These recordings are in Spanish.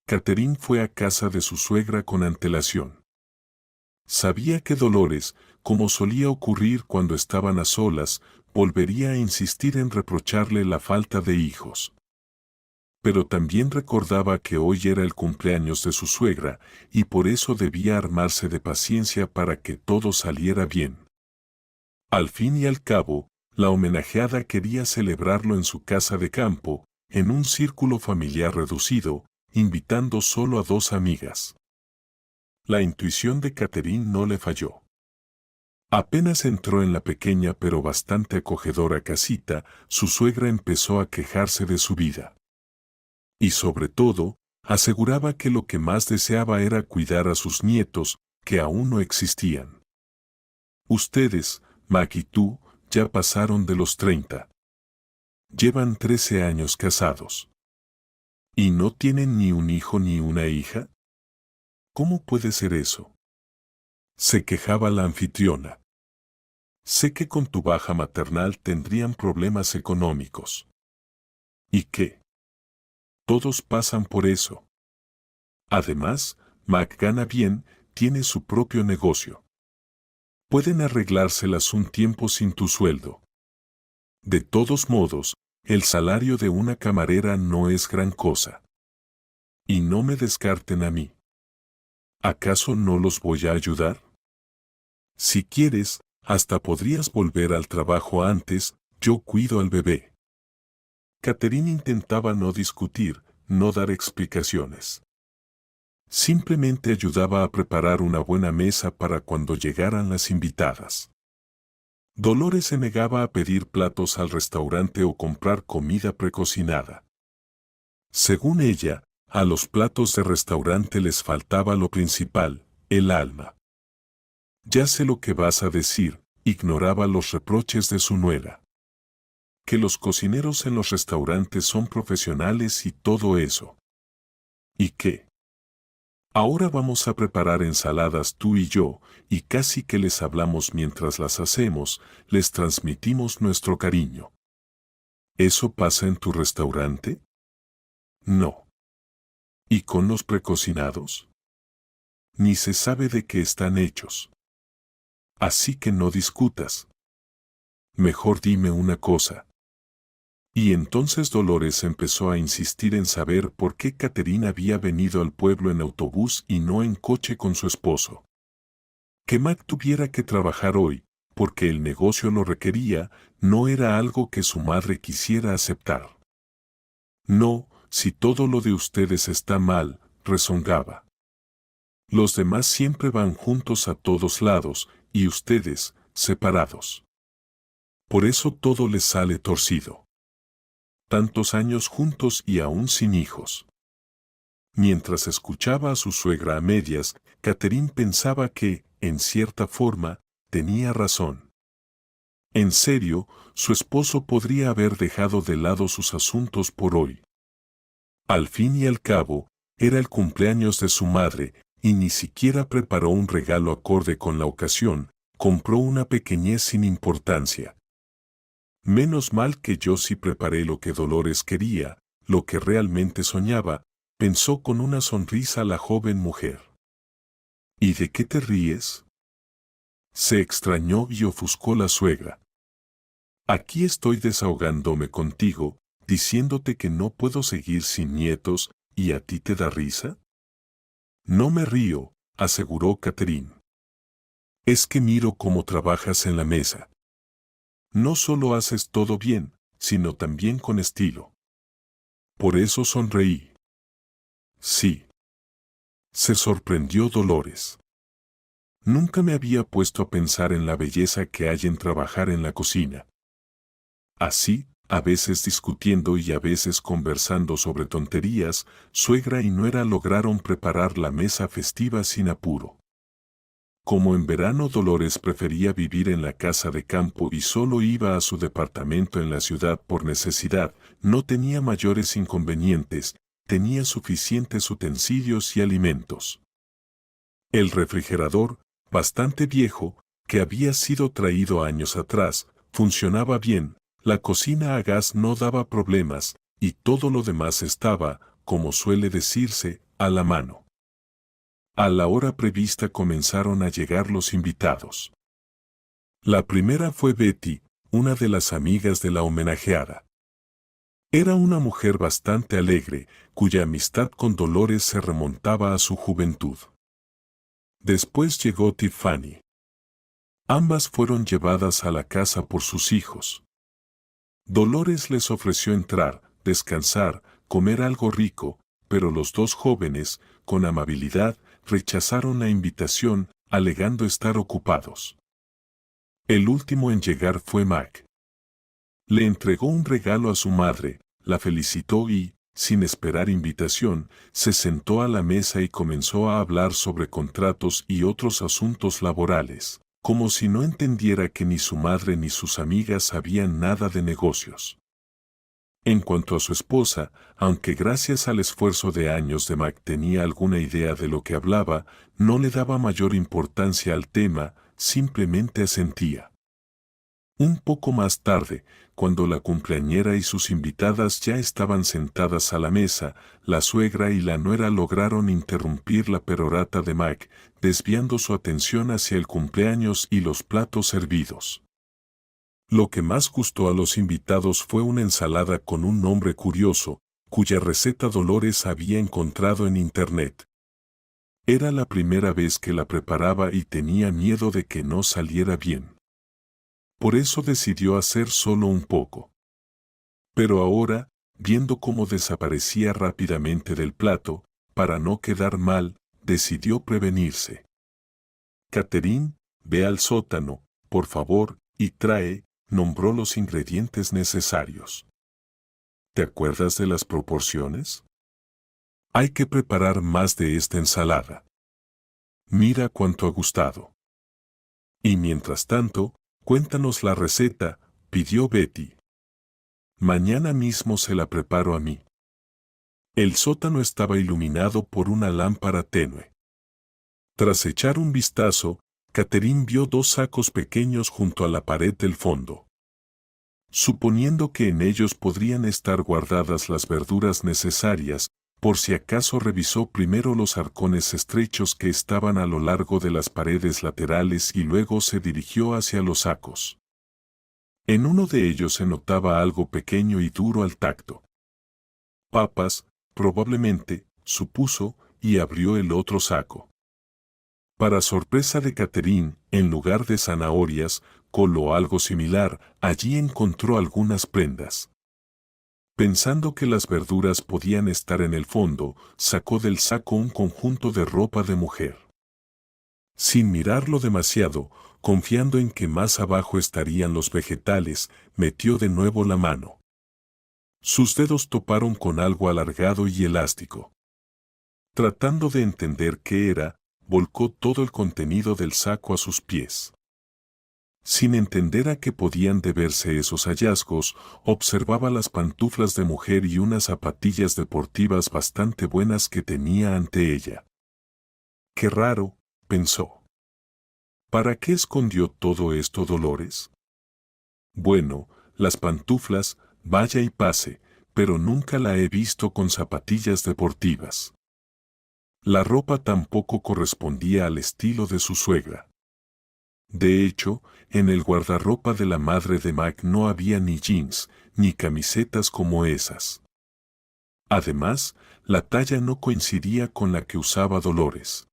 Catherine fue a casa de su suegra con antelación. Sabía que Dolores, como solía ocurrir cuando estaban a solas, volvería a insistir en reprocharle la falta de hijos. Pero también recordaba que hoy era el cumpleaños de su suegra, y por eso debía armarse de paciencia para que todo saliera bien. Al fin y al cabo, la homenajeada quería celebrarlo en su casa de campo, en un círculo familiar reducido, invitando solo a 2 amigas. La intuición de Catherine no le falló. Apenas entró en la pequeña pero bastante acogedora casita, su suegra empezó a quejarse de su vida. Y sobre todo, aseguraba que lo que más deseaba era cuidar a sus nietos, que aún no existían. Ustedes, Mac y tú, ya pasaron de los 30. Llevan 13 años casados. ¿Y no tienen ni un hijo ni una hija? ¿Cómo puede ser eso? Se quejaba la anfitriona. Sé que con tu baja maternal tendrían problemas económicos. ¿Y qué? Todos pasan por eso. Además, Mac gana bien, tiene su propio negocio. Pueden arreglárselas un tiempo sin tu sueldo. De todos modos, el salario de una camarera no es gran cosa. Y no me descarten a mí. ¿Acaso no los voy a ayudar? Si quieres, hasta podrías volver al trabajo antes, yo cuido al bebé. Catherine intentaba no discutir, no dar explicaciones. Simplemente ayudaba a preparar una buena mesa para cuando llegaran las invitadas. Dolores se negaba a pedir platos al restaurante o comprar comida precocinada. Según ella, a los platos de restaurante les faltaba lo principal, el alma. Ya sé lo que vas a decir, ignoraba los reproches de su nuera. Que los cocineros en los restaurantes son profesionales y todo eso. ¿Y qué? Ahora vamos a preparar ensaladas tú y yo, y casi que les hablamos mientras las hacemos, les transmitimos nuestro cariño. ¿Eso pasa en tu restaurante? No. ¿Y con los precocinados? Ni se sabe de qué están hechos. Así que no discutas. Mejor dime una cosa. Y entonces Dolores empezó a insistir en saber por qué Catherine había venido al pueblo en autobús y no en coche con su esposo. Que Mac tuviera que trabajar hoy, porque el negocio lo requería, no era algo que su madre quisiera aceptar. No, si todo lo de ustedes está mal, rezongaba. Los demás siempre van juntos a todos lados, y ustedes, separados. Por eso todo les sale torcido. Tantos años juntos y aún sin hijos. Mientras escuchaba a su suegra a medias, Catherine pensaba que, en cierta forma, tenía razón. En serio, su esposo podría haber dejado de lado sus asuntos por hoy. Al fin y al cabo, era el cumpleaños de su madre, y ni siquiera preparó un regalo acorde con la ocasión, compró una pequeñez sin importancia. Menos mal que yo sí preparé lo que Dolores quería, lo que realmente soñaba, pensó con una sonrisa la joven mujer. ¿Y de qué te ríes? Se extrañó y ofuscó la suegra. Aquí estoy desahogándome contigo, diciéndote que no puedo seguir sin nietos, ¿y a ti te da risa? No me río, aseguró Catherine. Es que miro cómo trabajas en la mesa. No solo haces todo bien, sino también con estilo. Por eso sonreí. Sí. Se sorprendió Dolores. Nunca me había puesto a pensar en la belleza que hay en trabajar en la cocina. Así, a veces discutiendo y a veces conversando sobre tonterías, suegra y nuera lograron preparar la mesa festiva sin apuro. Como en verano Dolores prefería vivir en la casa de campo y solo iba a su departamento en la ciudad por necesidad, no tenía mayores inconvenientes, tenía suficientes utensilios y alimentos. El refrigerador, bastante viejo, que había sido traído años atrás, funcionaba bien, la cocina a gas no daba problemas, y todo lo demás estaba, como suele decirse, a la mano. A la hora prevista comenzaron a llegar los invitados. La primera fue Betty, una de las amigas de la homenajeada. Era una mujer bastante alegre, cuya amistad con Dolores se remontaba a su juventud. Después llegó Tiffany. Ambas fueron llevadas a la casa por sus hijos. Dolores les ofreció entrar, descansar, comer algo rico, pero los dos jóvenes, con amabilidad, rechazaron la invitación, alegando estar ocupados. El último en llegar fue Mac. Le entregó un regalo a su madre, la felicitó y, sin esperar invitación, se sentó a la mesa y comenzó a hablar sobre contratos y otros asuntos laborales, como si no entendiera que ni su madre ni sus amigas sabían nada de negocios. En cuanto a su esposa, aunque gracias al esfuerzo de años de Mac tenía alguna idea de lo que hablaba, no le daba mayor importancia al tema, simplemente asentía. Un poco más tarde, cuando la cumpleañera y sus invitadas ya estaban sentadas a la mesa, la suegra y la nuera lograron interrumpir la perorata de Mac, desviando su atención hacia el cumpleaños y los platos servidos. Lo que más gustó a los invitados fue una ensalada con un nombre curioso, cuya receta Dolores había encontrado en internet. Era la primera vez que la preparaba y tenía miedo de que no saliera bien. Por eso decidió hacer solo un poco. Pero ahora, viendo cómo desaparecía rápidamente del plato, para no quedar mal, decidió prevenirse. Catherine, ve al sótano, por favor, y nombró los ingredientes necesarios. ¿Te acuerdas de las proporciones? Hay que preparar más de esta ensalada. Mira cuánto ha gustado. Y mientras tanto, cuéntanos la receta, pidió Betty. Mañana mismo se la preparo a mí. El sótano estaba iluminado por una lámpara tenue. Tras echar un vistazo, Catherine vio dos sacos pequeños junto a la pared del fondo. Suponiendo que en ellos podrían estar guardadas las verduras necesarias, por si acaso revisó primero los arcones estrechos que estaban a lo largo de las paredes laterales y luego se dirigió hacia los sacos. En uno de ellos se notaba algo pequeño y duro al tacto. Papas, probablemente, supuso, y abrió el otro saco. Para sorpresa de Catherine, en lugar de zanahorias, col o algo similar, allí encontró algunas prendas. Pensando que las verduras podían estar en el fondo, sacó del saco un conjunto de ropa de mujer. Sin mirarlo demasiado, confiando en que más abajo estarían los vegetales, metió de nuevo la mano. Sus dedos toparon con algo alargado y elástico. Tratando de entender qué era, volcó todo el contenido del saco a sus pies. Sin entender a qué podían deberse esos hallazgos, observaba las pantuflas de mujer y unas zapatillas deportivas bastante buenas que tenía ante ella. Qué raro, pensó. ¿Para qué escondió todo esto Dolores? Bueno, las pantuflas, vaya y pase, pero nunca la he visto con zapatillas deportivas. La ropa tampoco correspondía al estilo de su suegra. De hecho, en el guardarropa de la madre de Mac no había ni jeans, ni camisetas como esas. Además, la talla no coincidía con la que usaba Dolores.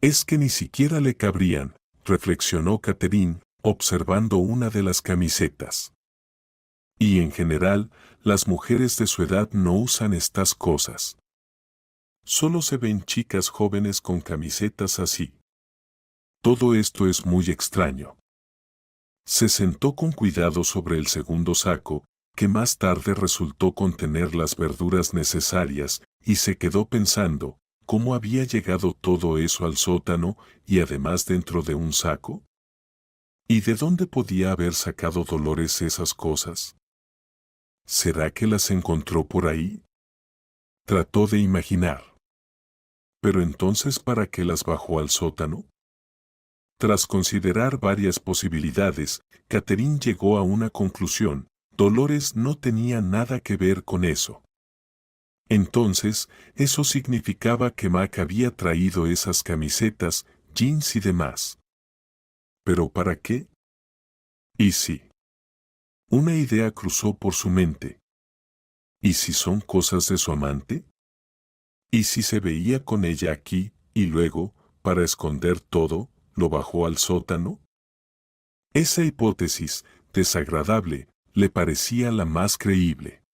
Es que ni siquiera le cabrían, reflexionó Catherine, observando una de las camisetas. Y en general, las mujeres de su edad no usan estas cosas. Solo se ven chicas jóvenes con camisetas así. Todo esto es muy extraño. Se sentó con cuidado sobre el segundo saco, que más tarde resultó contener las verduras necesarias, y se quedó pensando, ¿cómo había llegado todo eso al sótano y además dentro de un saco? ¿Y de dónde podía haber sacado Dolores esas cosas? ¿Será que las encontró por ahí? Trató de imaginar. ¿Pero entonces para qué las bajó al sótano? Tras considerar varias posibilidades, Catherine llegó a una conclusión: Dolores no tenía nada que ver con eso. Entonces, eso significaba que Mac había traído esas camisetas, jeans y demás. ¿Pero para qué? ¿Y si? Una idea cruzó por su mente. ¿Y si son cosas de su amante? ¿Y si se veía con ella aquí, y luego, para esconder todo, lo bajó al sótano? Esa hipótesis, desagradable, le parecía la más creíble.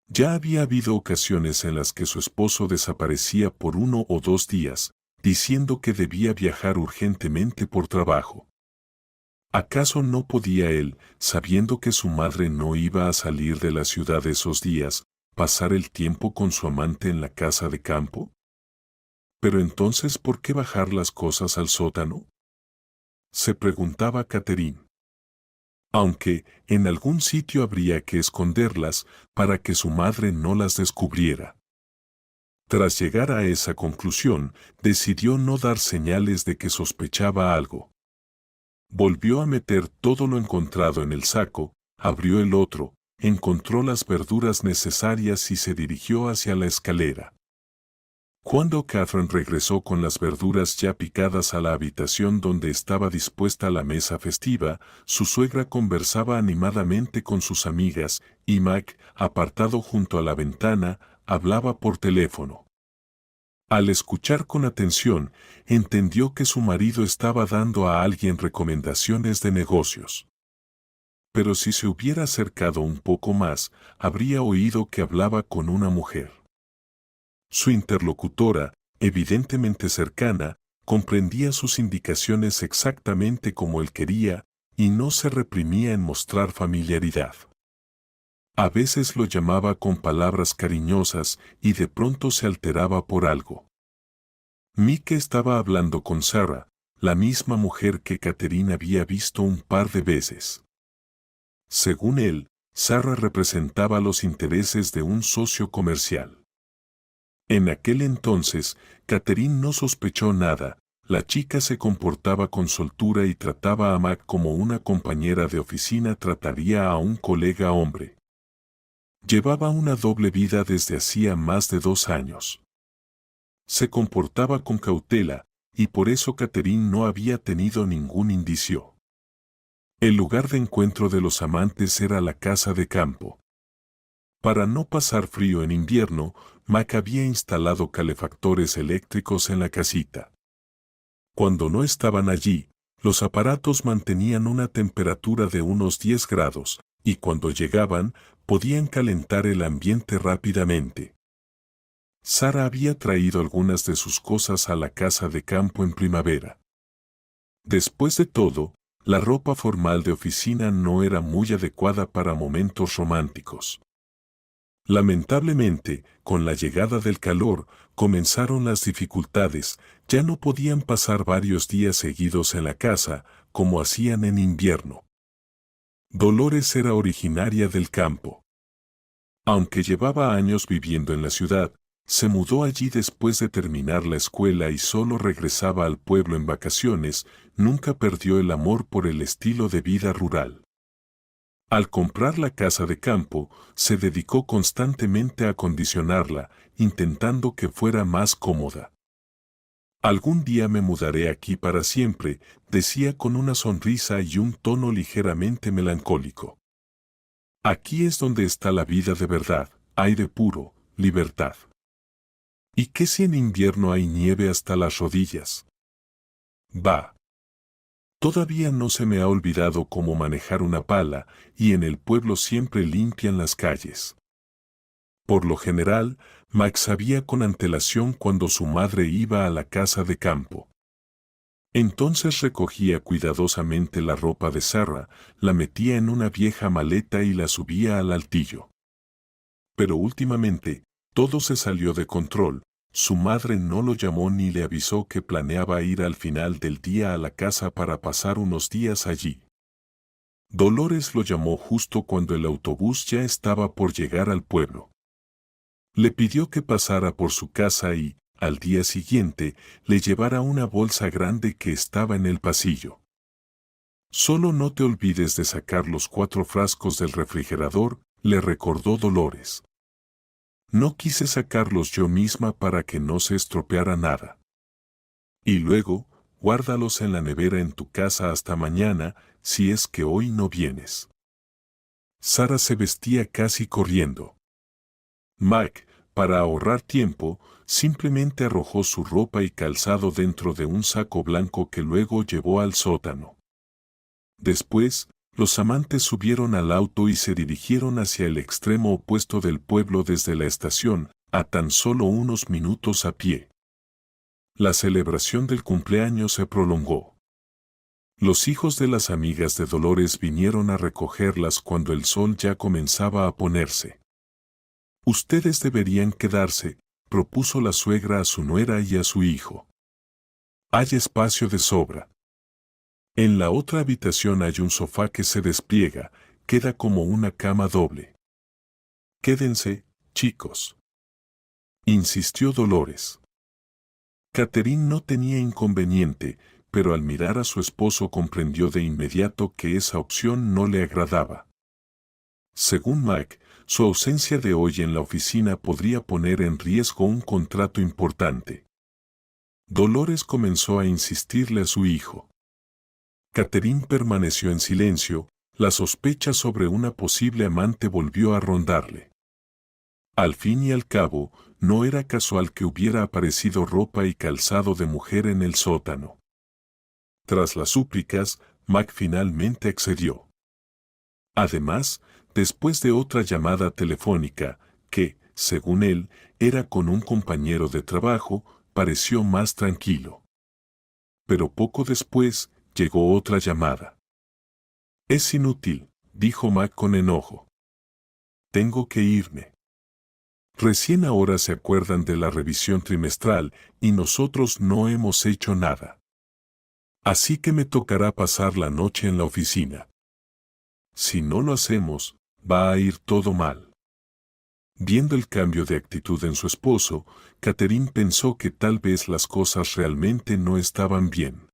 Ya había habido ocasiones en las que su esposo desaparecía por 1 o 2 días, diciendo que debía viajar urgentemente por trabajo. ¿Acaso no podía él, sabiendo que su madre no iba a salir de la ciudad esos días, pasar el tiempo con su amante en la casa de campo? Pero entonces, ¿por qué bajar las cosas al sótano? Se preguntaba Catherine. Aunque, en algún sitio habría que esconderlas para que su madre no las descubriera. Tras llegar a esa conclusión, decidió no dar señales de que sospechaba algo. Volvió a meter todo lo encontrado en el saco, abrió el otro, encontró las verduras necesarias y se dirigió hacia la escalera. Cuando Catherine regresó con las verduras ya picadas a la habitación donde estaba dispuesta la mesa festiva, su suegra conversaba animadamente con sus amigas, y Mac, apartado junto a la ventana, hablaba por teléfono. Al escuchar con atención, entendió que su marido estaba dando a alguien recomendaciones de negocios. Pero si se hubiera acercado un poco más, habría oído que hablaba con una mujer. Su interlocutora, evidentemente cercana, comprendía sus indicaciones exactamente como él quería, y no se reprimía en mostrar familiaridad. A veces lo llamaba con palabras cariñosas y de pronto se alteraba por algo. Mike estaba hablando con Sarah, la misma mujer que Catherine había visto un par de veces. Según él, Sarah representaba los intereses de un socio comercial. En aquel entonces, Catherine no sospechó nada, la chica se comportaba con soltura y trataba a Mac como una compañera de oficina trataría a un colega hombre. Llevaba una doble vida desde hacía más de 2 años. Se comportaba con cautela, y por eso Catherine no había tenido ningún indicio. El lugar de encuentro de los amantes era la casa de campo. Para no pasar frío en invierno, Mac había instalado calefactores eléctricos en la casita. Cuando no estaban allí, los aparatos mantenían una temperatura de unos 10 grados, y cuando llegaban, podían calentar el ambiente rápidamente. Sarah había traído algunas de sus cosas a la casa de campo en primavera. Después de todo, la ropa formal de oficina no era muy adecuada para momentos románticos. Lamentablemente, con la llegada del calor, comenzaron las dificultades, ya no podían pasar varios días seguidos en la casa, como hacían en invierno. Dolores era originaria del campo. Aunque llevaba años viviendo en la ciudad, se mudó allí después de terminar la escuela y solo regresaba al pueblo en vacaciones, nunca perdió el amor por el estilo de vida rural. Al comprar la casa de campo, se dedicó constantemente a acondicionarla, intentando que fuera más cómoda. Algún día me mudaré aquí para siempre, decía con una sonrisa y un tono ligeramente melancólico. Aquí es donde está la vida de verdad, aire puro, libertad. ¿Y qué si en invierno hay nieve hasta las rodillas? Bah. Todavía no se me ha olvidado cómo manejar una pala, y en el pueblo siempre limpian las calles. Por lo general, Max sabía con antelación cuando su madre iba a la casa de campo. Entonces recogía cuidadosamente la ropa de Sarah, la metía en una vieja maleta y la subía al altillo. Pero últimamente, todo se salió de control. Su madre no lo llamó ni le avisó que planeaba ir al final del día a la casa para pasar unos días allí. Dolores lo llamó justo cuando el autobús ya estaba por llegar al pueblo. Le pidió que pasara por su casa y, al día siguiente, le llevara una bolsa grande que estaba en el pasillo. Solo no te olvides de sacar los 4 frascos del refrigerador, le recordó Dolores. No quise sacarlos yo misma para que no se estropeara nada. Y luego, guárdalos en la nevera en tu casa hasta mañana, si es que hoy no vienes. Sara se vestía casi corriendo. Mike, para ahorrar tiempo, simplemente arrojó su ropa y calzado dentro de un saco blanco que luego llevó al sótano. Después, los amantes subieron al auto y se dirigieron hacia el extremo opuesto del pueblo desde la estación, a tan solo unos minutos a pie. La celebración del cumpleaños se prolongó. Los hijos de las amigas de Dolores vinieron a recogerlas cuando el sol ya comenzaba a ponerse. Ustedes deberían quedarse, propuso la suegra a su nuera y a su hijo. Hay espacio de sobra. En la otra habitación hay un sofá que se despliega, queda como una cama doble. Quédense, chicos, insistió Dolores. Catherine no tenía inconveniente, pero al mirar a su esposo comprendió de inmediato que esa opción no le agradaba. Según Mike, su ausencia de hoy en la oficina podría poner en riesgo un contrato importante. Dolores comenzó a insistirle a su hijo. Catherine permaneció en silencio, la sospecha sobre una posible amante volvió a rondarle. Al fin y al cabo, no era casual que hubiera aparecido ropa y calzado de mujer en el sótano. Tras las súplicas, Mac finalmente accedió. Además, después de otra llamada telefónica, que, según él, era con un compañero de trabajo, pareció más tranquilo. Pero poco después, llegó otra llamada. Es inútil, dijo Mac con enojo. Tengo que irme. Recién ahora se acuerdan de la revisión trimestral y nosotros no hemos hecho nada. Así que me tocará pasar la noche en la oficina. Si no lo hacemos, va a ir todo mal. Viendo el cambio de actitud en su esposo, Catherine pensó que tal vez las cosas realmente no estaban bien.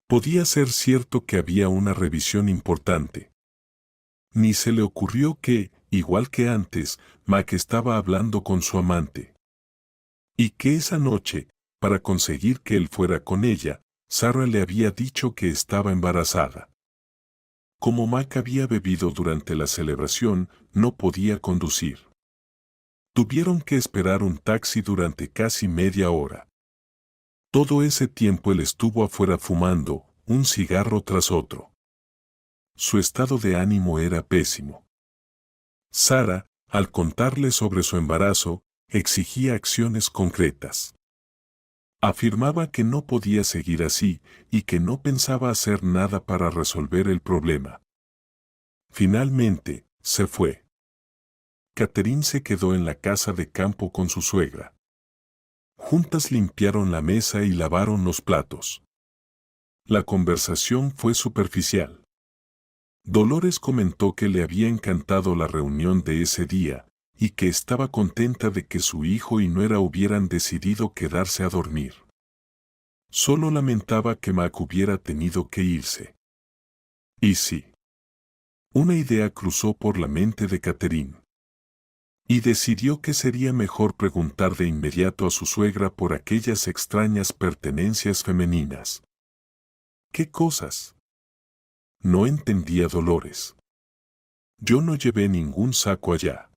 Podía ser cierto que había una revisión importante. Ni se le ocurrió que, igual que antes, Mac estaba hablando con su amante. Y que esa noche, para conseguir que él fuera con ella, Sarah le había dicho que estaba embarazada. Como Mac había bebido durante la celebración, no podía conducir. Tuvieron que esperar un taxi durante casi media hora. Todo ese tiempo él estuvo afuera fumando, un cigarro tras otro. Su estado de ánimo era pésimo. Sarah, al contarle sobre su embarazo, exigía acciones concretas. Afirmaba que no podía seguir así y que no pensaba hacer nada para resolver el problema. Finalmente, se fue. Catherine se quedó en la casa de campo con su suegra. Juntas limpiaron la mesa y lavaron los platos. La conversación fue superficial. Dolores comentó que le había encantado la reunión de ese día, y que estaba contenta de que su hijo y nuera hubieran decidido quedarse a dormir. Solo lamentaba que Mac hubiera tenido que irse. Y sí. Una idea cruzó por la mente de Catherine. Y decidió que sería mejor preguntar de inmediato a su suegra por aquellas extrañas pertenencias femeninas. ¿Qué cosas? No entendía Dolores. Yo no llevé ningún saco allá.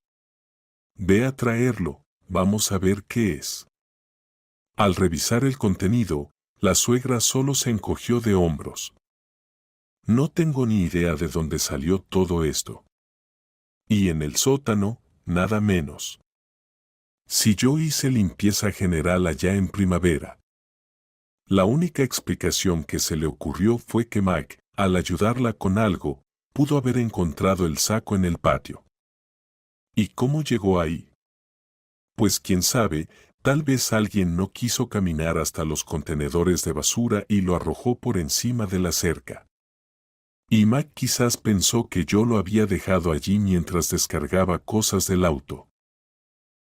Ve a traerlo, vamos a ver qué es. Al revisar el contenido, la suegra solo se encogió de hombros. No tengo ni idea de dónde salió todo esto. Y en el sótano, nada menos. Si yo hice limpieza general allá en primavera. La única explicación que se le ocurrió fue que Mike, al ayudarla con algo, pudo haber encontrado el saco en el patio. ¿Y cómo llegó ahí? Pues quién sabe, tal vez alguien no quiso caminar hasta los contenedores de basura y lo arrojó por encima de la cerca. Y Mike quizás pensó que yo lo había dejado allí mientras descargaba cosas del auto.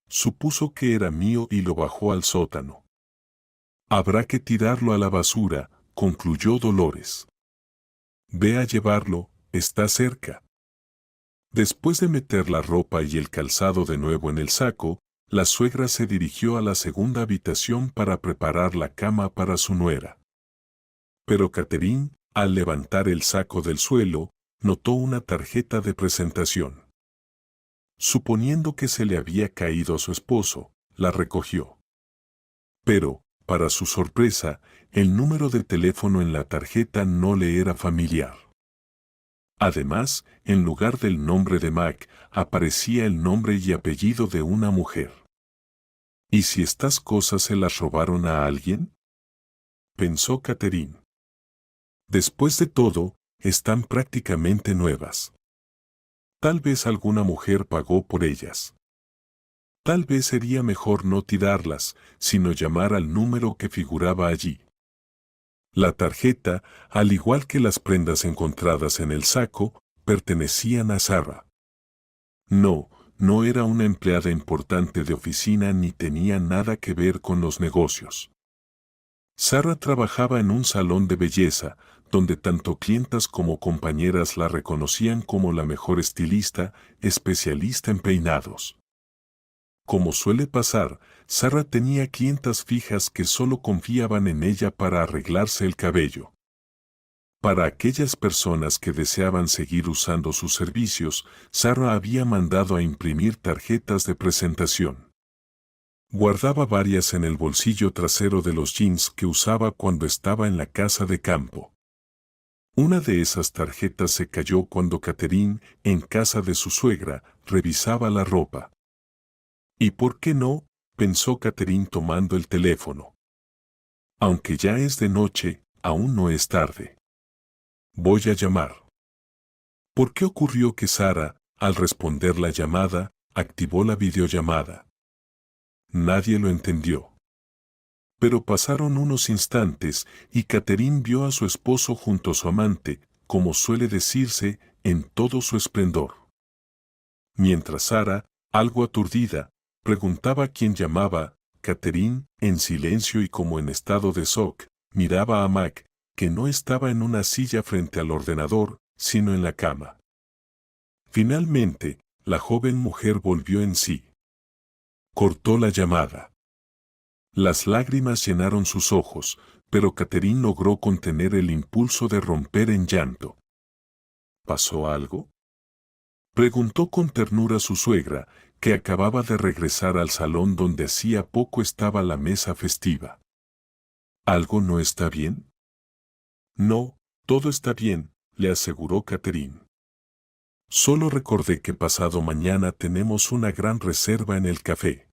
Supuso que era mío y lo bajó al sótano. Habrá que tirarlo a la basura, concluyó Dolores. Ve a llevarlo, está cerca. Después de meter la ropa y el calzado de nuevo en el saco, la suegra se dirigió a la segunda habitación para preparar la cama para su nuera. Pero Catherine, al levantar el saco del suelo, notó una tarjeta de presentación. Suponiendo que se le había caído a su esposo, la recogió. Pero, para su sorpresa, el número de teléfono en la tarjeta no le era familiar. Además, en lugar del nombre de Mac, aparecía el nombre y apellido de una mujer. ¿Y si estas cosas se las robaron a alguien? Pensó Catherine. Después de todo, están prácticamente nuevas. Tal vez alguna mujer pagó por ellas. Tal vez sería mejor no tirarlas, sino llamar al número que figuraba allí. La tarjeta, al igual que las prendas encontradas en el saco, pertenecían a Sarah. No era una empleada importante de oficina ni tenía nada que ver con los negocios. Sarah trabajaba en un salón de belleza, donde tanto clientas como compañeras la reconocían como la mejor estilista, especialista en peinados. Como suele pasar, Sarah tenía clientas fijas que solo confiaban en ella para arreglarse el cabello. Para aquellas personas que deseaban seguir usando sus servicios, Sarah había mandado a imprimir tarjetas de presentación. Guardaba varias en el bolsillo trasero de los jeans que usaba cuando estaba en la casa de campo. Una de esas tarjetas se cayó cuando Catherine, en casa de su suegra, revisaba la ropa. ¿Y por qué no?, pensó Catherine tomando el teléfono. Aunque ya es de noche, aún no es tarde. Voy a llamar. ¿Por qué ocurrió que Sarah, al responder la llamada, activó la videollamada? Nadie lo entendió. Pero pasaron unos instantes y Catherine vio a su esposo junto a su amante, como suele decirse, en todo su esplendor. Mientras Sarah, algo aturdida, preguntaba quién llamaba, Catherine, en silencio y como en estado de shock, miraba a Mac, que no estaba en una silla frente al ordenador, sino en la cama. Finalmente, la joven mujer volvió en sí. Cortó la llamada. Las lágrimas llenaron sus ojos, pero Catherine logró contener el impulso de romper en llanto. ¿Pasó algo?, preguntó con ternura su suegra, que acababa de regresar al salón donde hacía poco estaba la mesa festiva. ¿Algo no está bien? No, todo está bien, le aseguró Catherine. Solo recordé que pasado mañana tenemos una gran reserva en el café.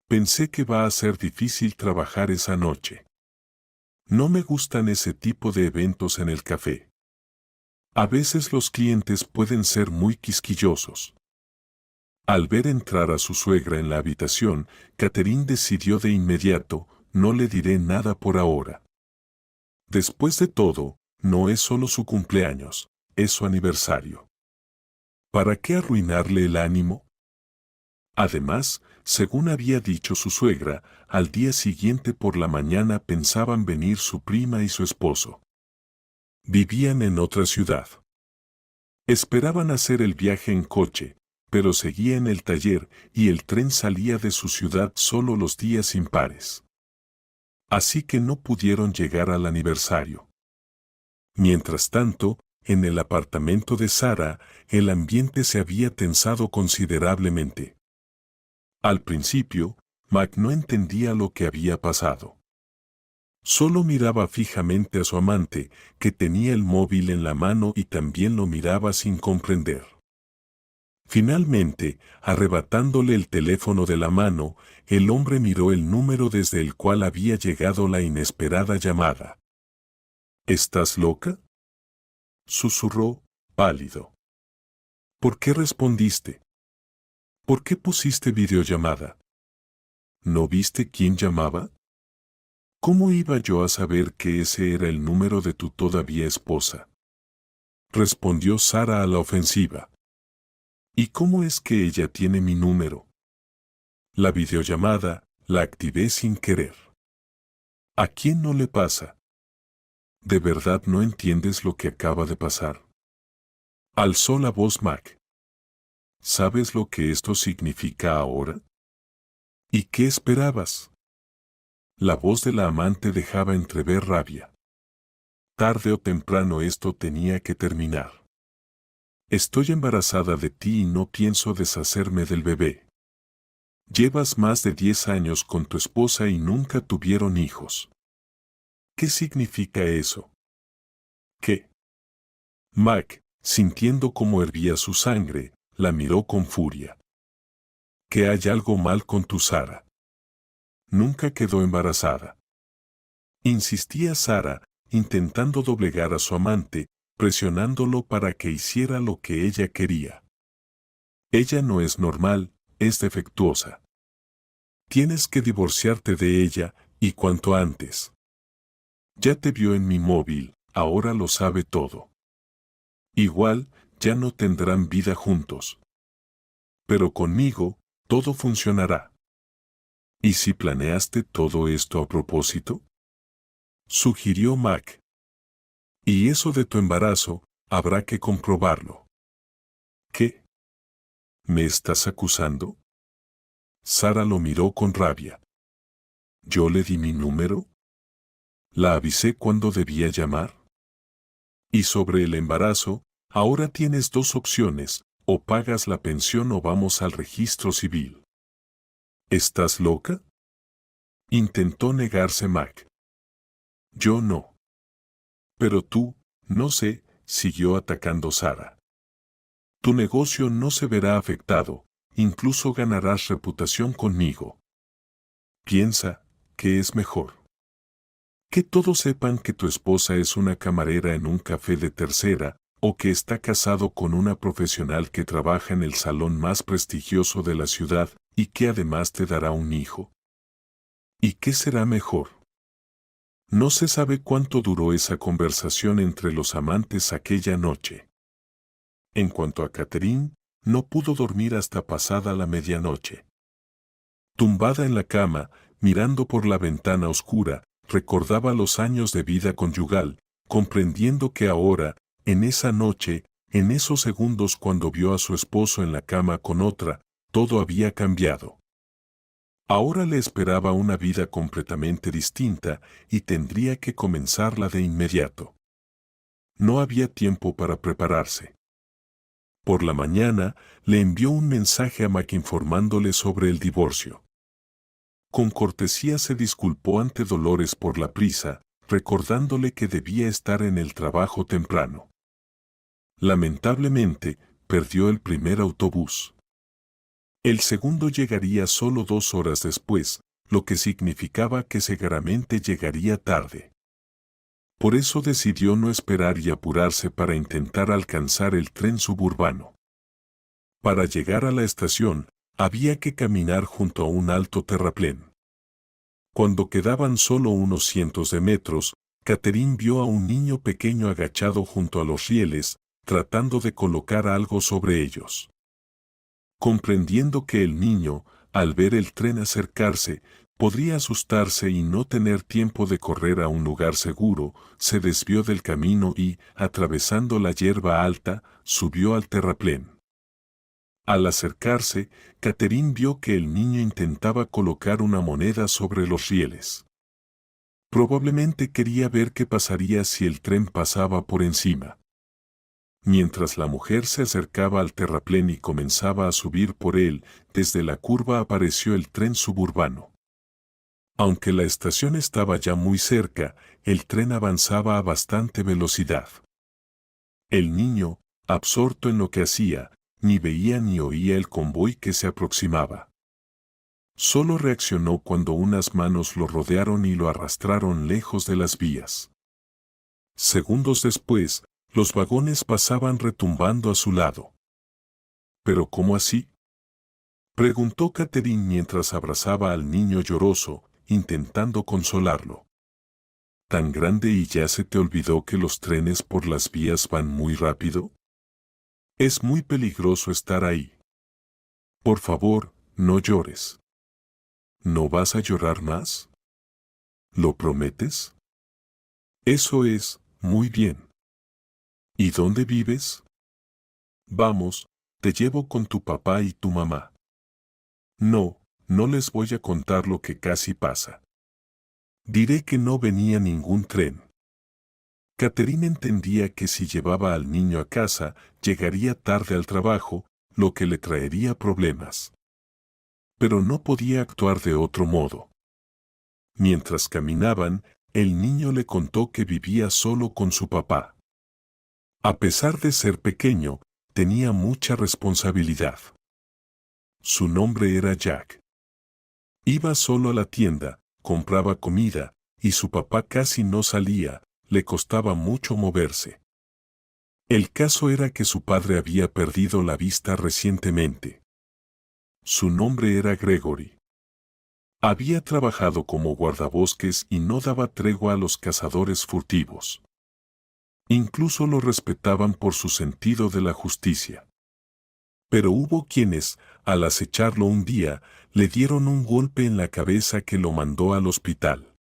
Pensé que va a ser difícil trabajar esa noche. No me gustan ese tipo de eventos en el café. A veces los clientes pueden ser muy quisquillosos. Al ver entrar a su suegra en la habitación, Catherine decidió de inmediato, no le diré nada por ahora. Después de todo, no es solo su cumpleaños, es su aniversario. ¿Para qué arruinarle el ánimo? Además, según había dicho su suegra, al día siguiente por la mañana pensaban venir su prima y su esposo. Vivían en otra ciudad. Esperaban hacer el viaje en coche, pero seguía en el taller y el tren salía de su ciudad solo los días impares. Así que no pudieron llegar al aniversario. Mientras tanto, en el apartamento de Sarah, el ambiente se había tensado considerablemente. Al principio, Mac no entendía lo que había pasado. Solo miraba fijamente a su amante, que tenía el móvil en la mano y también lo miraba sin comprender. Finalmente, arrebatándole el teléfono de la mano, el hombre miró el número desde el cual había llegado la inesperada llamada. ¿Estás loca?, susurró, pálido. ¿Por qué respondiste? ¿Por qué pusiste videollamada? ¿No viste quién llamaba? ¿Cómo iba yo a saber que ese era el número de tu todavía esposa?, respondió Sarah a la ofensiva. ¿Y cómo es que ella tiene mi número? La videollamada, la activé sin querer. ¿A quién no le pasa? ¿De verdad no entiendes lo que acaba de pasar?, alzó la voz Mac. ¿Sabes lo que esto significa ahora? ¿Y qué esperabas? La voz de la amante dejaba entrever rabia. Tarde o temprano esto tenía que terminar. Estoy embarazada de ti y no pienso deshacerme del bebé. Llevas más de 10 años con tu esposa y nunca tuvieron hijos. ¿Qué significa eso? ¿Qué? Mac, sintiendo cómo hervía su sangre, la miró con furia. ¿Que hay algo mal con tu Sara? Nunca quedó embarazada. Insistía Sara, intentando doblegar a su amante, presionándolo para que hiciera lo que ella quería. Ella no es normal, es defectuosa. Tienes que divorciarte de ella, y cuanto antes. Ya te vio en mi móvil, ahora lo sabe todo. Igual, ya no tendrán vida juntos. Pero conmigo, todo funcionará. ¿Y si planeaste todo esto a propósito? Sugirió Mac. Y eso de tu embarazo, habrá que comprobarlo. ¿Qué? ¿Me estás acusando? Sara lo miró con rabia. ¿Yo le di mi número? ¿La avisé cuando debía llamar? Y sobre el embarazo, ahora tienes dos opciones, o pagas la pensión o vamos al registro civil. ¿Estás loca? Intentó negarse Mac. Yo no. Pero tú, no sé, siguió atacando Sara. Tu negocio no se verá afectado, incluso ganarás reputación conmigo. Piensa, ¿qué es mejor? Que todos sepan que tu esposa es una camarera en un café de tercera, o que está casado con una profesional que trabaja en el salón más prestigioso de la ciudad, y que además te dará un hijo. ¿Y qué será mejor? No se sabe cuánto duró esa conversación entre los amantes aquella noche. En cuanto a Catherine, no pudo dormir hasta pasada la medianoche. Tumbada en la cama, mirando por la ventana oscura, recordaba los años de vida conyugal, comprendiendo que ahora, en esa noche, en esos segundos cuando vio a su esposo en la cama con otra, todo había cambiado. Ahora le esperaba una vida completamente distinta y tendría que comenzarla de inmediato. No había tiempo para prepararse. Por la mañana, le envió un mensaje a Mac informándole sobre el divorcio. Con cortesía se disculpó ante Dolores por la prisa, recordándole que debía estar en el trabajo temprano. Lamentablemente, perdió el primer autobús. El segundo llegaría solo 2 horas después, lo que significaba que seguramente llegaría tarde. Por eso decidió no esperar y apurarse para intentar alcanzar el tren suburbano. Para llegar a la estación, había que caminar junto a un alto terraplén. Cuando quedaban solo unos cientos de metros, Catherine vio a un niño pequeño agachado junto a los rieles, tratando de colocar algo sobre ellos. Comprendiendo que el niño, al ver el tren acercarse, podría asustarse y no tener tiempo de correr a un lugar seguro, se desvió del camino y, atravesando la hierba alta, subió al terraplén. Al acercarse, Catherine vio que el niño intentaba colocar una moneda sobre los rieles. Probablemente quería ver qué pasaría si el tren pasaba por encima. Mientras la mujer se acercaba al terraplén y comenzaba a subir por él, desde la curva apareció el tren suburbano. Aunque la estación estaba ya muy cerca, el tren avanzaba a bastante velocidad. El niño, absorto en lo que hacía, ni veía ni oía el convoy que se aproximaba. Solo reaccionó cuando unas manos lo rodearon y lo arrastraron lejos de las vías. Segundos después, los vagones pasaban retumbando a su lado. ¿Pero cómo así?, preguntó Catherine mientras abrazaba al niño lloroso, intentando consolarlo. ¿Tan grande y ya se te olvidó que los trenes por las vías van muy rápido? Es muy peligroso estar ahí. Por favor, no llores. ¿No vas a llorar más? ¿Lo prometes? Eso es, muy bien. ¿Y dónde vives? Vamos, te llevo con tu papá y tu mamá. No, no les voy a contar lo que casi pasa. Diré que no venía ningún tren. Catherine entendía que si llevaba al niño a casa, llegaría tarde al trabajo, lo que le traería problemas. Pero no podía actuar de otro modo. Mientras caminaban, el niño le contó que vivía solo con su papá. A pesar de ser pequeño, tenía mucha responsabilidad. Su nombre era Jack. Iba solo a la tienda, compraba comida, y su papá casi no salía, le costaba mucho moverse. El caso era que su padre había perdido la vista recientemente. Su nombre era Gregory. Había trabajado como guardabosques y no daba tregua a los cazadores furtivos. Incluso lo respetaban por su sentido de la justicia. Pero hubo quienes, al acecharlo un día, le dieron un golpe en la cabeza que lo mandó al hospital.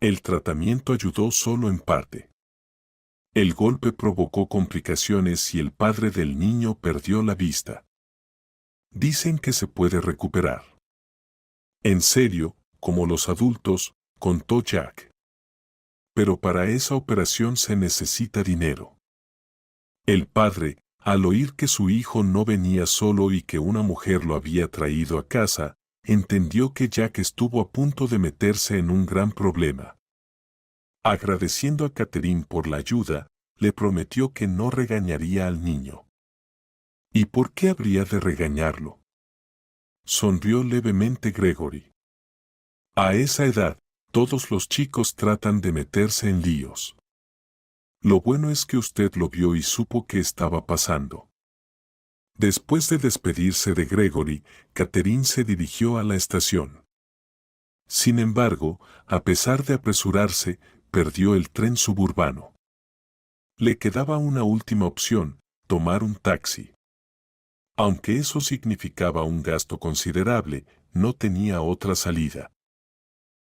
El tratamiento ayudó solo en parte. El golpe provocó complicaciones y el padre del niño perdió la vista. Dicen que se puede recuperar. En serio, como los adultos, contó Jack. Pero para esa operación se necesita dinero. El padre, al oír que su hijo no venía solo y que una mujer lo había traído a casa, entendió que Jack estuvo a punto de meterse en un gran problema. Agradeciendo a Catherine por la ayuda, le prometió que no regañaría al niño. ¿Y por qué habría de regañarlo? Sonrió levemente Gregory. A esa edad, todos los chicos tratan de meterse en líos. Lo bueno es que usted lo vio y supo qué estaba pasando. Después de despedirse de Gregory, Catherine se dirigió a la estación. Sin embargo, a pesar de apresurarse, perdió el tren suburbano. Le quedaba una última opción, tomar un taxi. Aunque eso significaba un gasto considerable, no tenía otra salida.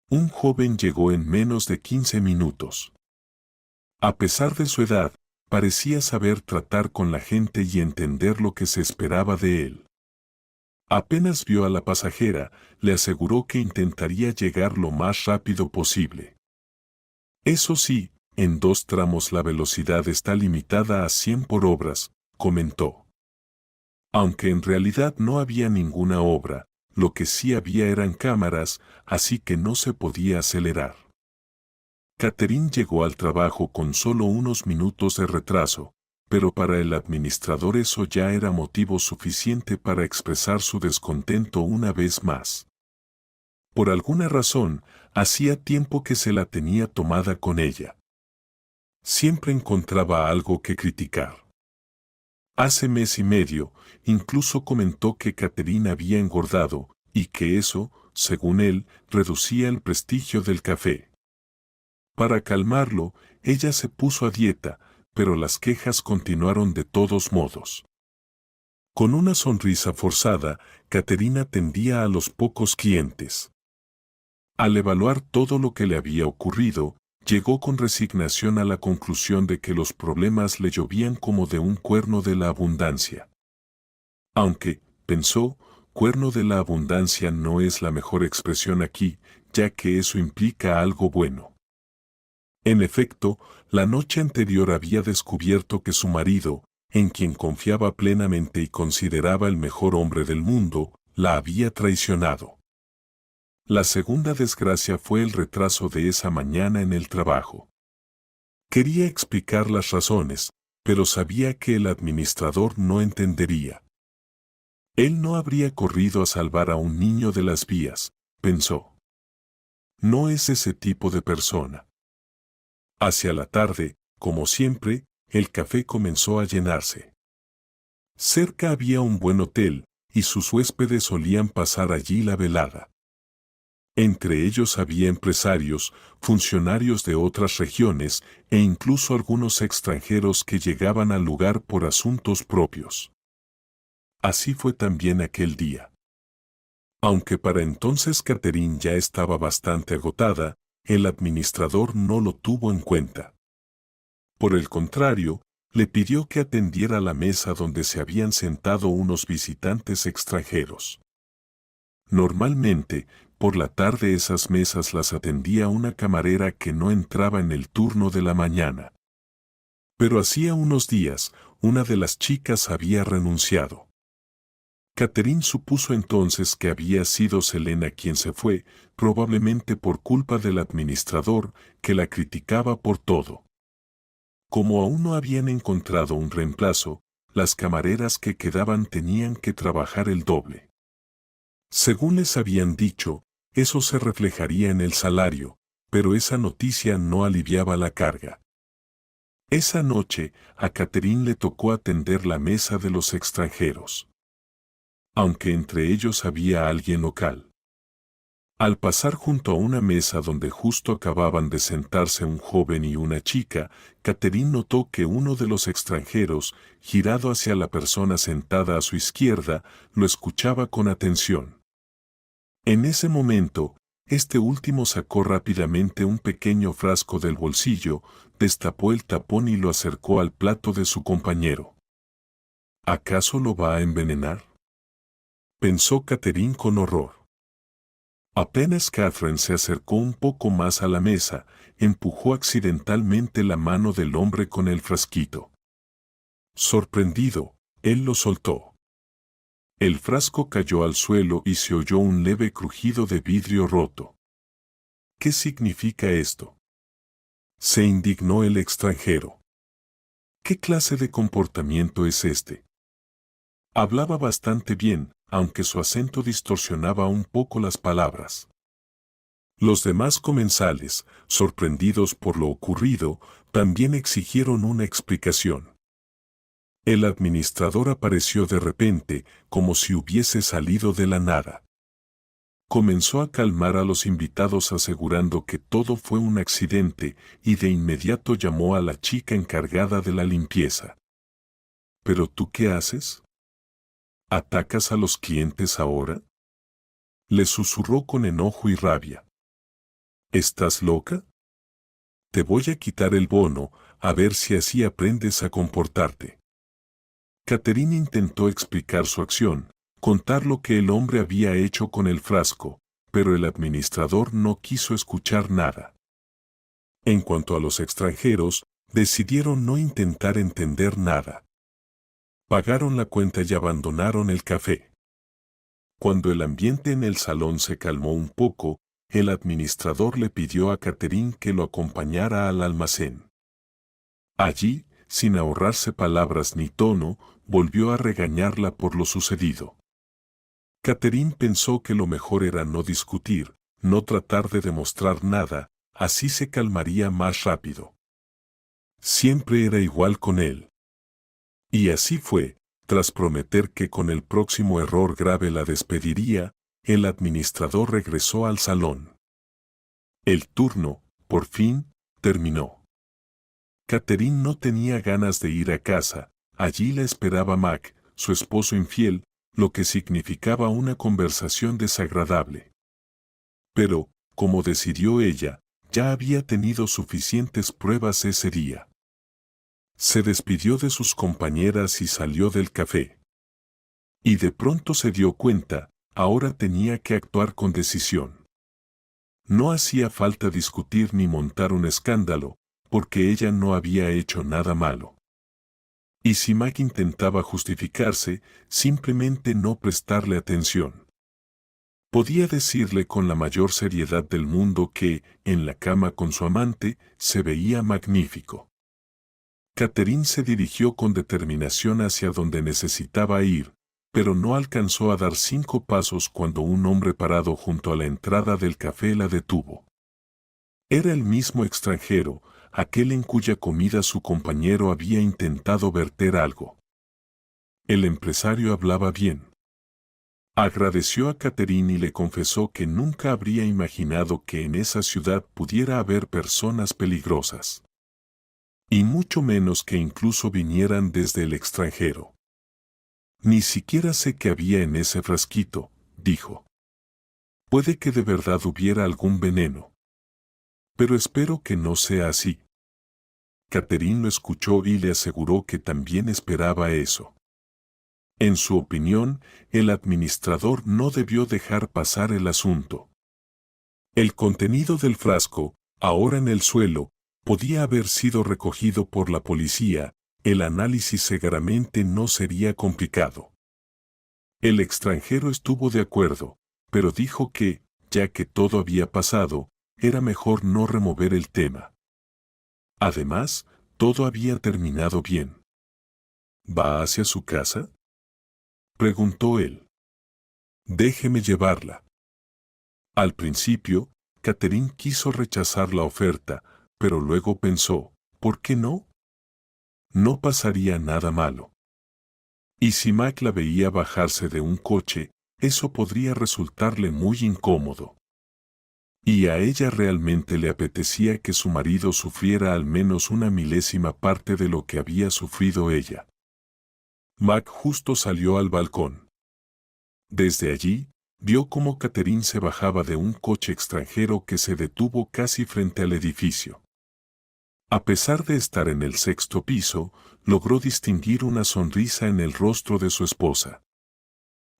Un joven llegó en menos de 15 minutos. A pesar de su edad, parecía saber tratar con la gente y entender lo que se esperaba de él. Apenas vio a la pasajera, le aseguró que intentaría llegar lo más rápido posible. Eso sí, en 2 tramos la velocidad está limitada a 100 por horas, comentó. Aunque en realidad no había ninguna obra, lo que sí había eran cámaras, así que no se podía acelerar. Catherine llegó al trabajo con solo unos minutos de retraso, pero para el administrador eso ya era motivo suficiente para expresar su descontento una vez más. Por alguna razón, hacía tiempo que se la tenía tomada con ella. Siempre encontraba algo que criticar. Hace mes y medio, incluso comentó que Catherine había engordado, y que eso, según él, reducía el prestigio del café. Para calmarlo, ella se puso a dieta, pero las quejas continuaron de todos modos. Con una sonrisa forzada, Catherine atendía a los pocos clientes. Al evaluar todo lo que le había ocurrido, llegó con resignación a la conclusión de que los problemas le llovían como de un cuerno de la abundancia. Aunque, pensó, cuerno de la abundancia no es la mejor expresión aquí, ya que eso implica algo bueno. En efecto, la noche anterior había descubierto que su marido, en quien confiaba plenamente y consideraba el mejor hombre del mundo, la había traicionado. La segunda desgracia fue el retraso de esa mañana en el trabajo. Quería explicar las razones, pero sabía que el administrador no entendería. Él no habría corrido a salvar a un niño de las vías, pensó. No es ese tipo de persona. Hacia la tarde, como siempre, el café comenzó a llenarse. Cerca había un buen hotel, y sus huéspedes solían pasar allí la velada. Entre ellos había empresarios, funcionarios de otras regiones e incluso algunos extranjeros que llegaban al lugar por asuntos propios. Así fue también aquel día. Aunque para entonces Catherine ya estaba bastante agotada, el administrador no lo tuvo en cuenta. Por el contrario, Le pidió que atendiera la mesa donde se habían sentado unos visitantes extranjeros. Normalmente, por la tarde esas mesas las atendía una camarera que no entraba en el turno de la mañana. Pero hacía unos días, una de las chicas había renunciado. Catherine supuso entonces que había sido Selena quien se fue, probablemente por culpa del administrador, que la criticaba por todo. Como aún no habían encontrado un reemplazo, las camareras que quedaban tenían que trabajar el doble. Según les habían dicho, eso se reflejaría en el salario, pero esa noticia no aliviaba la carga. Esa noche, a Catherine le tocó atender la mesa de los extranjeros. Aunque entre ellos había alguien local. Al pasar junto a una mesa donde justo acababan de sentarse un joven y una chica, Catherine notó que uno de los extranjeros, girado hacia la persona sentada a su izquierda, lo escuchaba con atención. En ese momento, este último sacó rápidamente un pequeño frasco del bolsillo, destapó el tapón y lo acercó al plato de su compañero. ¿Acaso lo va a envenenar?, pensó Catherine con horror. Apenas Catherine se acercó un poco más a la mesa, empujó accidentalmente la mano del hombre con el frasquito. Sorprendido, él lo soltó. El frasco cayó al suelo y se oyó un leve crujido de vidrio roto. ¿Qué significa esto?, se indignó el extranjero. ¿Qué clase de comportamiento es este? Hablaba bastante bien, aunque su acento distorsionaba un poco las palabras. Los demás comensales, sorprendidos por lo ocurrido, también exigieron una explicación. El administrador apareció de repente, como si hubiese salido de la nada. Comenzó a calmar a los invitados asegurando que todo fue un accidente y de inmediato llamó a la chica encargada de la limpieza. ¿Pero tú qué haces? ¿Atacas a los clientes ahora?, le susurró con enojo y rabia. ¿Estás loca? Te voy a quitar el bono, a ver si así aprendes a comportarte. Catherine intentó explicar su acción, contar lo que el hombre había hecho con el frasco, pero el administrador no quiso escuchar nada. En cuanto a los extranjeros, decidieron no intentar entender nada. Pagaron la cuenta y abandonaron el café. Cuando el ambiente en el salón se calmó un poco, el administrador le pidió a Catherine que lo acompañara al almacén. Allí, sin ahorrarse palabras ni tono, volvió a regañarla por lo sucedido. Catherine pensó que lo mejor era no discutir, no tratar de demostrar nada, así se calmaría más rápido. Siempre era igual con él. Y así fue, tras prometer que con el próximo error grave la despediría, el administrador regresó al salón. El turno, por fin, terminó. Catherine no tenía ganas de ir a casa, allí la esperaba Mac, su esposo infiel, lo que significaba una conversación desagradable. Pero, como decidió ella, ya había tenido suficientes pruebas ese día. Se despidió de sus compañeras y salió del café. Y de pronto se dio cuenta, ahora tenía que actuar con decisión. No hacía falta discutir ni montar un escándalo, porque ella no había hecho nada malo. Y si Mac intentaba justificarse, simplemente no prestarle atención. Podía decirle con la mayor seriedad del mundo que, en la cama con su amante, se veía magnífico. Catherine se dirigió con determinación hacia donde necesitaba ir, pero no alcanzó a dar 5 pasos cuando un hombre parado junto a la entrada del café la detuvo. Era el mismo extranjero, aquel en cuya comida su compañero había intentado verter algo. El empresario hablaba bien. Agradeció a Catherine y le confesó que nunca habría imaginado que en esa ciudad pudiera haber personas peligrosas. Y mucho menos que incluso vinieran desde el extranjero. Ni siquiera sé qué había en ese frasquito, dijo. Puede que de verdad hubiera algún veneno. Pero espero que no sea así. Catherine lo escuchó y le aseguró que también esperaba eso. En su opinión, el administrador no debió dejar pasar el asunto. El contenido del frasco, ahora en el suelo, podía haber sido recogido por la policía. El análisis seguramente no sería complicado. El extranjero estuvo de acuerdo, pero dijo que, ya que todo había pasado, era mejor no remover el tema. Además, todo había terminado bien. ¿Va hacia su casa?, preguntó él. Déjeme llevarla. Al principio, Catherine quiso rechazar la oferta, pero luego pensó, ¿por qué no? No pasaría nada malo. Y si Mac la veía bajarse de un coche, eso podría resultarle muy incómodo. Y a ella realmente le apetecía que su marido sufriera al menos una milésima parte de lo que había sufrido ella. Mac justo salió al balcón. Desde allí, vio cómo Catherine se bajaba de un coche extranjero que se detuvo casi frente al edificio. A pesar de estar en el sexto piso, logró distinguir una sonrisa en el rostro de su esposa.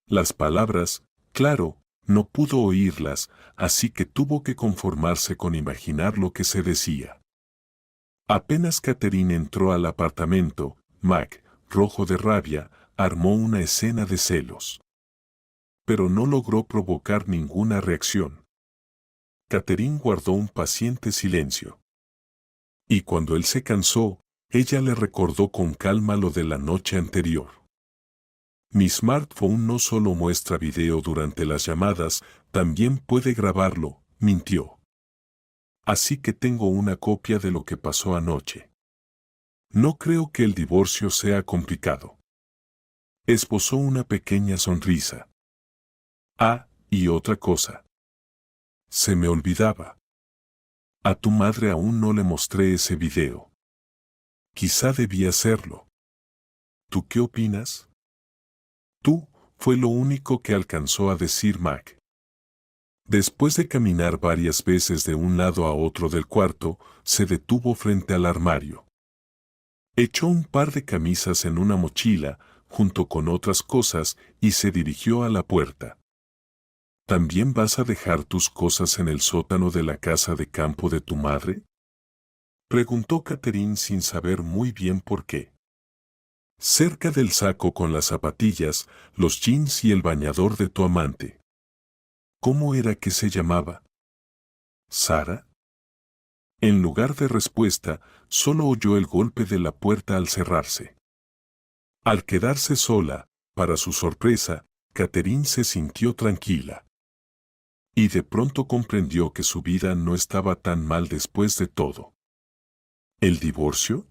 Las palabras, claro, no pudo oírlas, así que tuvo que conformarse con imaginar lo que se decía. Apenas Catherine entró al apartamento, Mac, rojo de rabia, armó una escena de celos. Pero no logró provocar ninguna reacción. Catherine guardó un paciente silencio. Y cuando él se cansó, ella le recordó con calma lo de la noche anterior. Mi smartphone no solo muestra video durante las llamadas, también puede grabarlo, mintió. Así que tengo una copia de lo que pasó anoche. No creo que el divorcio sea complicado. Esbozó una pequeña sonrisa. Ah, y otra cosa. Se me olvidaba. A tu madre aún no le mostré ese video. Quizá debía hacerlo. ¿Tú qué opinas? Tú, fue lo único que alcanzó a decir Mac. Después de caminar varias veces de un lado a otro del cuarto, se detuvo frente al armario. Echó un par de camisas en una mochila, junto con otras cosas, y se dirigió a la puerta. ¿También vas a dejar tus cosas en el sótano de la casa de campo de tu madre?, preguntó Catherine sin saber muy bien por qué. Cerca del saco con las zapatillas, los jeans y el bañador de tu amante. ¿Cómo era que se llamaba? ¿Sara? En lugar de respuesta, solo oyó el golpe de la puerta al cerrarse. Al quedarse sola, para su sorpresa, Catherine se sintió tranquila. Y de pronto comprendió que su vida no estaba tan mal después de todo. ¿El divorcio?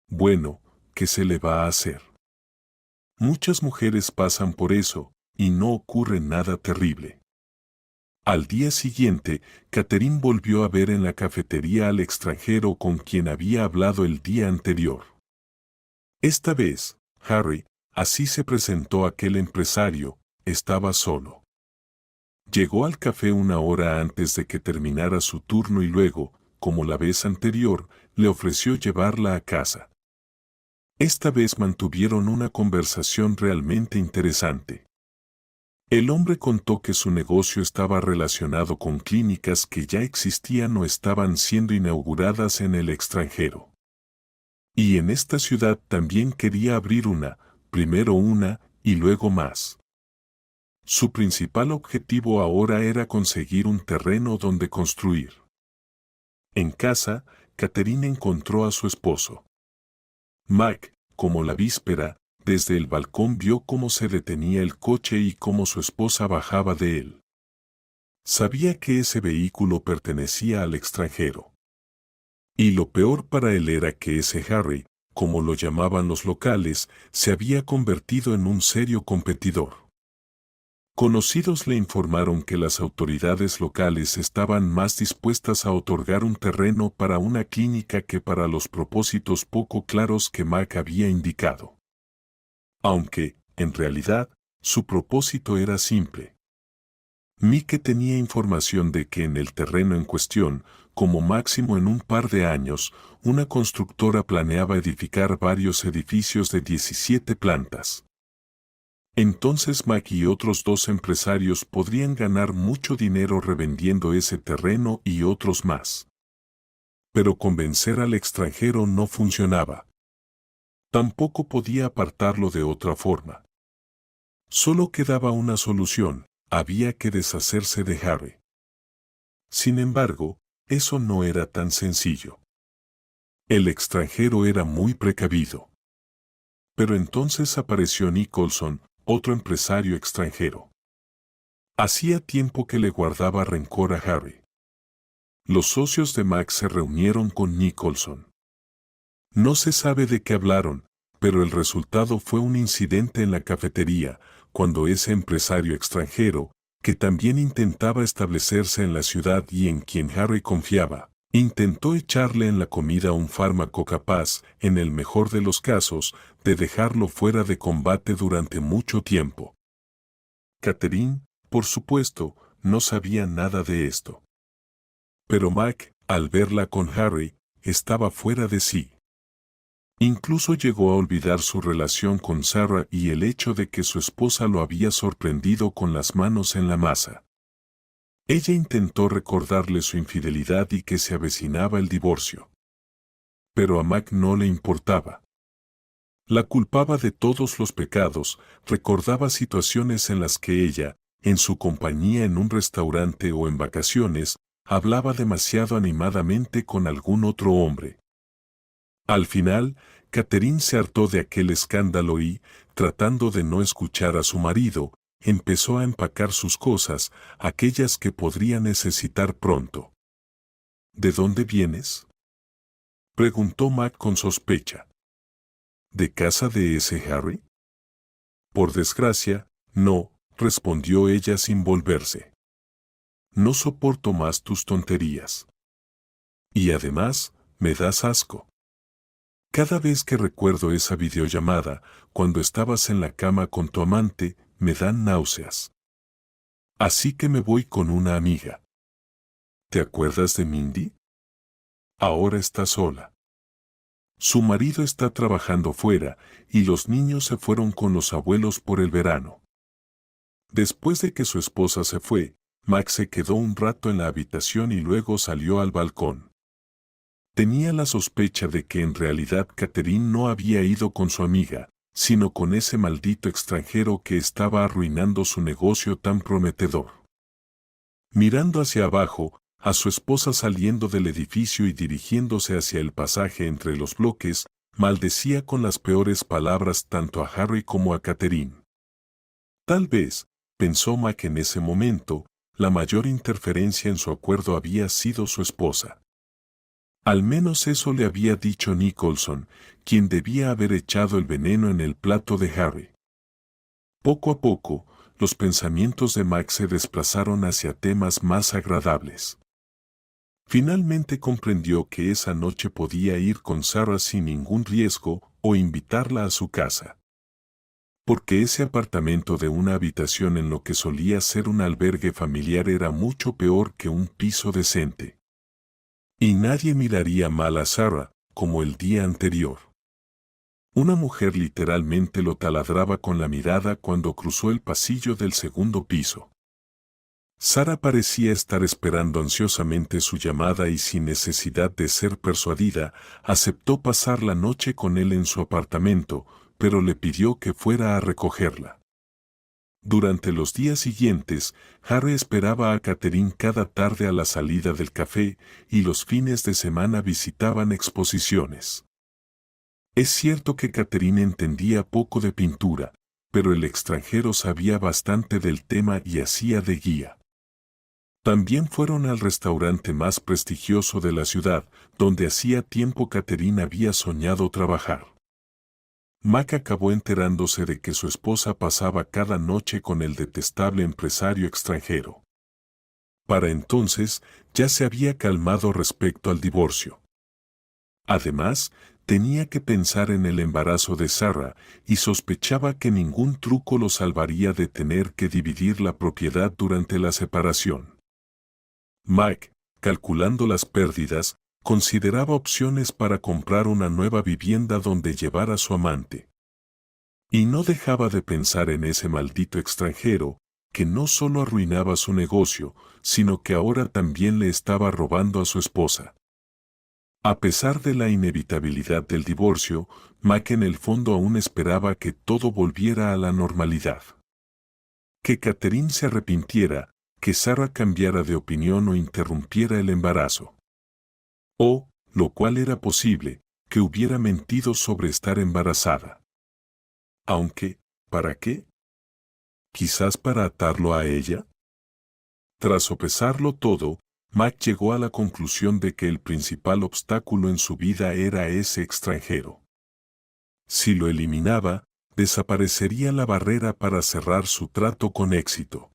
Bueno, ¿qué se le va a hacer? Muchas mujeres pasan por eso, y no ocurre nada terrible. Al día siguiente, Catherine volvió a ver en la cafetería al extranjero con quien había hablado el día anterior. Esta vez, Harry, así se presentó aquel empresario, estaba solo. Llegó al café una hora antes de que terminara su turno y luego, como la vez anterior, le ofreció llevarla a casa. Esta vez mantuvieron una conversación realmente interesante. El hombre contó que su negocio estaba relacionado con clínicas que ya existían o estaban siendo inauguradas en el extranjero. Y en esta ciudad también quería abrir una, primero una y luego más. Su principal objetivo ahora era conseguir un terreno donde construir. En casa, Catherine encontró a su esposo. Mac, como la víspera, desde el balcón vio cómo se detenía el coche y cómo su esposa bajaba de él. Sabía que ese vehículo pertenecía al extranjero. Y lo peor para él era que ese Harry, como lo llamaban los locales, se había convertido en un serio competidor. Conocidos le informaron que las autoridades locales estaban más dispuestas a otorgar un terreno para una clínica que para los propósitos poco claros que Mac había indicado. Aunque, en realidad, su propósito era simple. Mike tenía información de que en el terreno en cuestión, como máximo en un par de años, una constructora planeaba edificar varios edificios de 17 plantas. Entonces Mac y otros 2 empresarios podrían ganar mucho dinero revendiendo ese terreno y otros más. Pero convencer al extranjero no funcionaba. Tampoco podía apartarlo de otra forma. Solo quedaba una solución: había que deshacerse de Harry. Sin embargo, eso no era tan sencillo. El extranjero era muy precavido. Pero entonces apareció Nicholson, otro empresario extranjero. Hacía tiempo que le guardaba rencor a Harry. Los socios de Mac se reunieron con Nicholson. No se sabe de qué hablaron, pero el resultado fue un incidente en la cafetería, cuando ese empresario extranjero, que también intentaba establecerse en la ciudad y en quien Harry confiaba, intentó echarle en la comida un fármaco capaz, en el mejor de los casos, de dejarlo fuera de combate durante mucho tiempo. Catherine, por supuesto, no sabía nada de esto. Pero Mac, al verla con Harry, estaba fuera de sí. Incluso llegó a olvidar su relación con Sarah y el hecho de que su esposa lo había sorprendido con las manos en la masa. Ella intentó recordarle su infidelidad y que se avecinaba el divorcio. Pero a Mac no le importaba. La culpaba de todos los pecados, recordaba situaciones en las que ella, en su compañía en un restaurante o en vacaciones, hablaba demasiado animadamente con algún otro hombre. Al final, Catherine se hartó de aquel escándalo y, tratando de no escuchar a su marido, empezó a empacar sus cosas, aquellas que podría necesitar pronto. ¿De dónde vienes?, preguntó Mac con sospecha. ¿De casa de ese Harry? Por desgracia, no, respondió ella sin volverse. No soporto más tus tonterías. Y además, me das asco. Cada vez que recuerdo esa videollamada, cuando estabas en la cama con tu amante, me dan náuseas. Así que me voy con una amiga. ¿Te acuerdas de Mindy? Ahora está sola. Su marido está trabajando fuera y los niños se fueron con los abuelos por el verano. Después de que su esposa se fue, Max se quedó un rato en la habitación y luego salió al balcón. Tenía la sospecha de que en realidad Catherine no había ido con su amiga, sino con ese maldito extranjero que estaba arruinando su negocio tan prometedor. Mirando hacia abajo, a su esposa saliendo del edificio y dirigiéndose hacia el pasaje entre los bloques, maldecía con las peores palabras tanto a Harry como a Catherine. Tal vez, pensó Mac en ese momento, la mayor interferencia en su acuerdo había sido su esposa. Al menos eso le había dicho Nicholson, quien debía haber echado el veneno en el plato de Harry. Poco a poco, los pensamientos de Mac se desplazaron hacia temas más agradables. Finalmente comprendió que esa noche podía ir con Sarah sin ningún riesgo o invitarla a su casa. Porque ese apartamento de una habitación en lo que solía ser un albergue familiar era mucho peor que un piso decente. Y nadie miraría mal a Sarah, como el día anterior. Una mujer literalmente lo taladraba con la mirada cuando cruzó el pasillo del segundo piso. Sarah parecía estar esperando ansiosamente su llamada y sin necesidad de ser persuadida, aceptó pasar la noche con él en su apartamento, pero le pidió que fuera a recogerla. Durante los días siguientes, Harry esperaba a Catherine cada tarde a la salida del café y los fines de semana visitaban exposiciones. Es cierto que Catherine entendía poco de pintura, pero el extranjero sabía bastante del tema y hacía de guía. También fueron al restaurante más prestigioso de la ciudad, donde hacía tiempo Catherine había soñado trabajar. Mac acabó enterándose de que su esposa pasaba cada noche con el detestable empresario extranjero. Para entonces, ya se había calmado respecto al divorcio. Además, Tenía que pensar en el embarazo de Sarah y sospechaba que ningún truco lo salvaría de tener que dividir la propiedad durante la separación. Mike, calculando las pérdidas, consideraba opciones para comprar una nueva vivienda donde llevar a su amante. Y no dejaba de pensar en ese maldito extranjero, que no solo arruinaba su negocio, sino que ahora también le estaba robando a su esposa. A pesar de la inevitabilidad del divorcio, Mike en el fondo aún esperaba que todo volviera a la normalidad. Que Catherine se arrepintiera, que Sarah cambiara de opinión o interrumpiera el embarazo. O, lo cual era posible, que hubiera mentido sobre estar embarazada. Aunque, ¿para qué? ¿Quizás para atarlo a ella? Tras sopesarlo todo, Mike llegó a la conclusión de que el principal obstáculo en su vida era ese extranjero. Si lo eliminaba, desaparecería la barrera para cerrar su trato con éxito.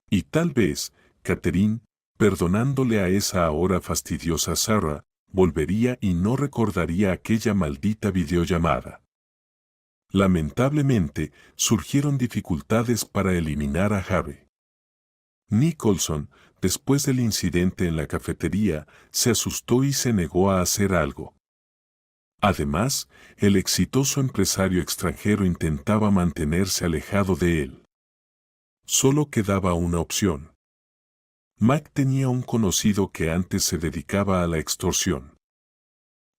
Y tal vez, Catherine, perdonándole a esa ahora fastidiosa Sarah, volvería y no recordaría aquella maldita videollamada. Lamentablemente, surgieron dificultades para eliminar a Harry. Nicholson, después del incidente en la cafetería, se asustó y se negó a hacer algo. Además, el exitoso empresario extranjero intentaba mantenerse alejado de él. Solo quedaba una opción. Mike tenía un conocido que antes se dedicaba a la extorsión.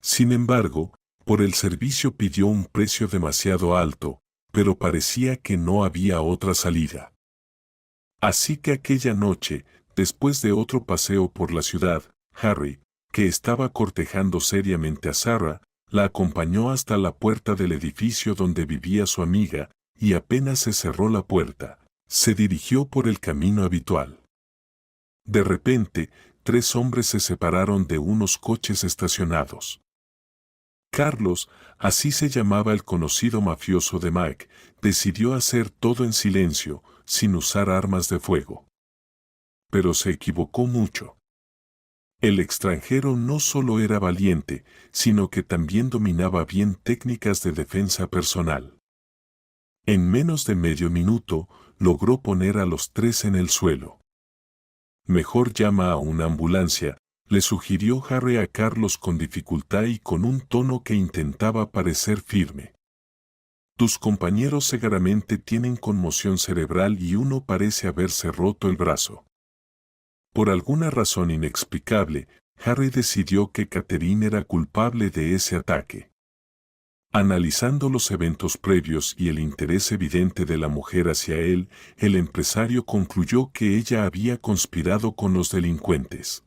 Sin embargo, por el servicio pidió un precio demasiado alto, pero parecía que no había otra salida. Así que aquella noche, después de otro paseo por la ciudad, Harry, que estaba cortejando seriamente a Sarah, la acompañó hasta la puerta del edificio donde vivía su amiga, y apenas se cerró la puerta, se dirigió por el camino habitual. De repente, 3 hombres se separaron de unos coches estacionados. Carlos, así se llamaba el conocido mafioso de Mike, decidió hacer todo en silencio, sin usar armas de fuego. Pero se equivocó mucho. El extranjero no solo era valiente, sino que también dominaba bien técnicas de defensa personal. En menos de medio minuto, logró poner a los 3 en el suelo. Mejor llama a una ambulancia, le sugirió Harry a Carlos con dificultad y con un tono que intentaba parecer firme. Tus compañeros seguramente tienen conmoción cerebral y uno parece haberse roto el brazo. Por alguna razón inexplicable, Harry decidió que Catherine era culpable de ese ataque. Analizando los eventos previos y el interés evidente de la mujer hacia él, el empresario concluyó que ella había conspirado con los delincuentes.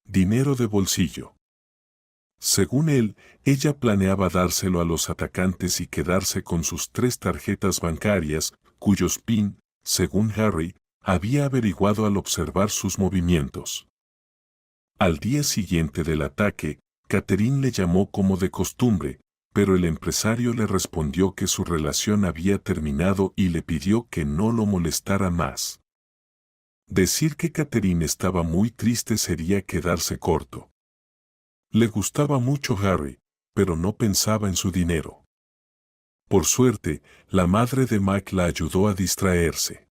Dinero de bolsillo. Según él, ella planeaba dárselo a los atacantes y quedarse con sus 3 tarjetas bancarias, cuyos PIN, según Harry, había averiguado al observar sus movimientos. Al día siguiente del ataque, Catherine le llamó como de costumbre, pero el empresario le respondió que su relación había terminado y le pidió que no lo molestara más. Decir que Catherine estaba muy triste sería quedarse corto. Le gustaba mucho Harry, pero no pensaba en su dinero. Por suerte, la madre de Mike la ayudó a distraerse.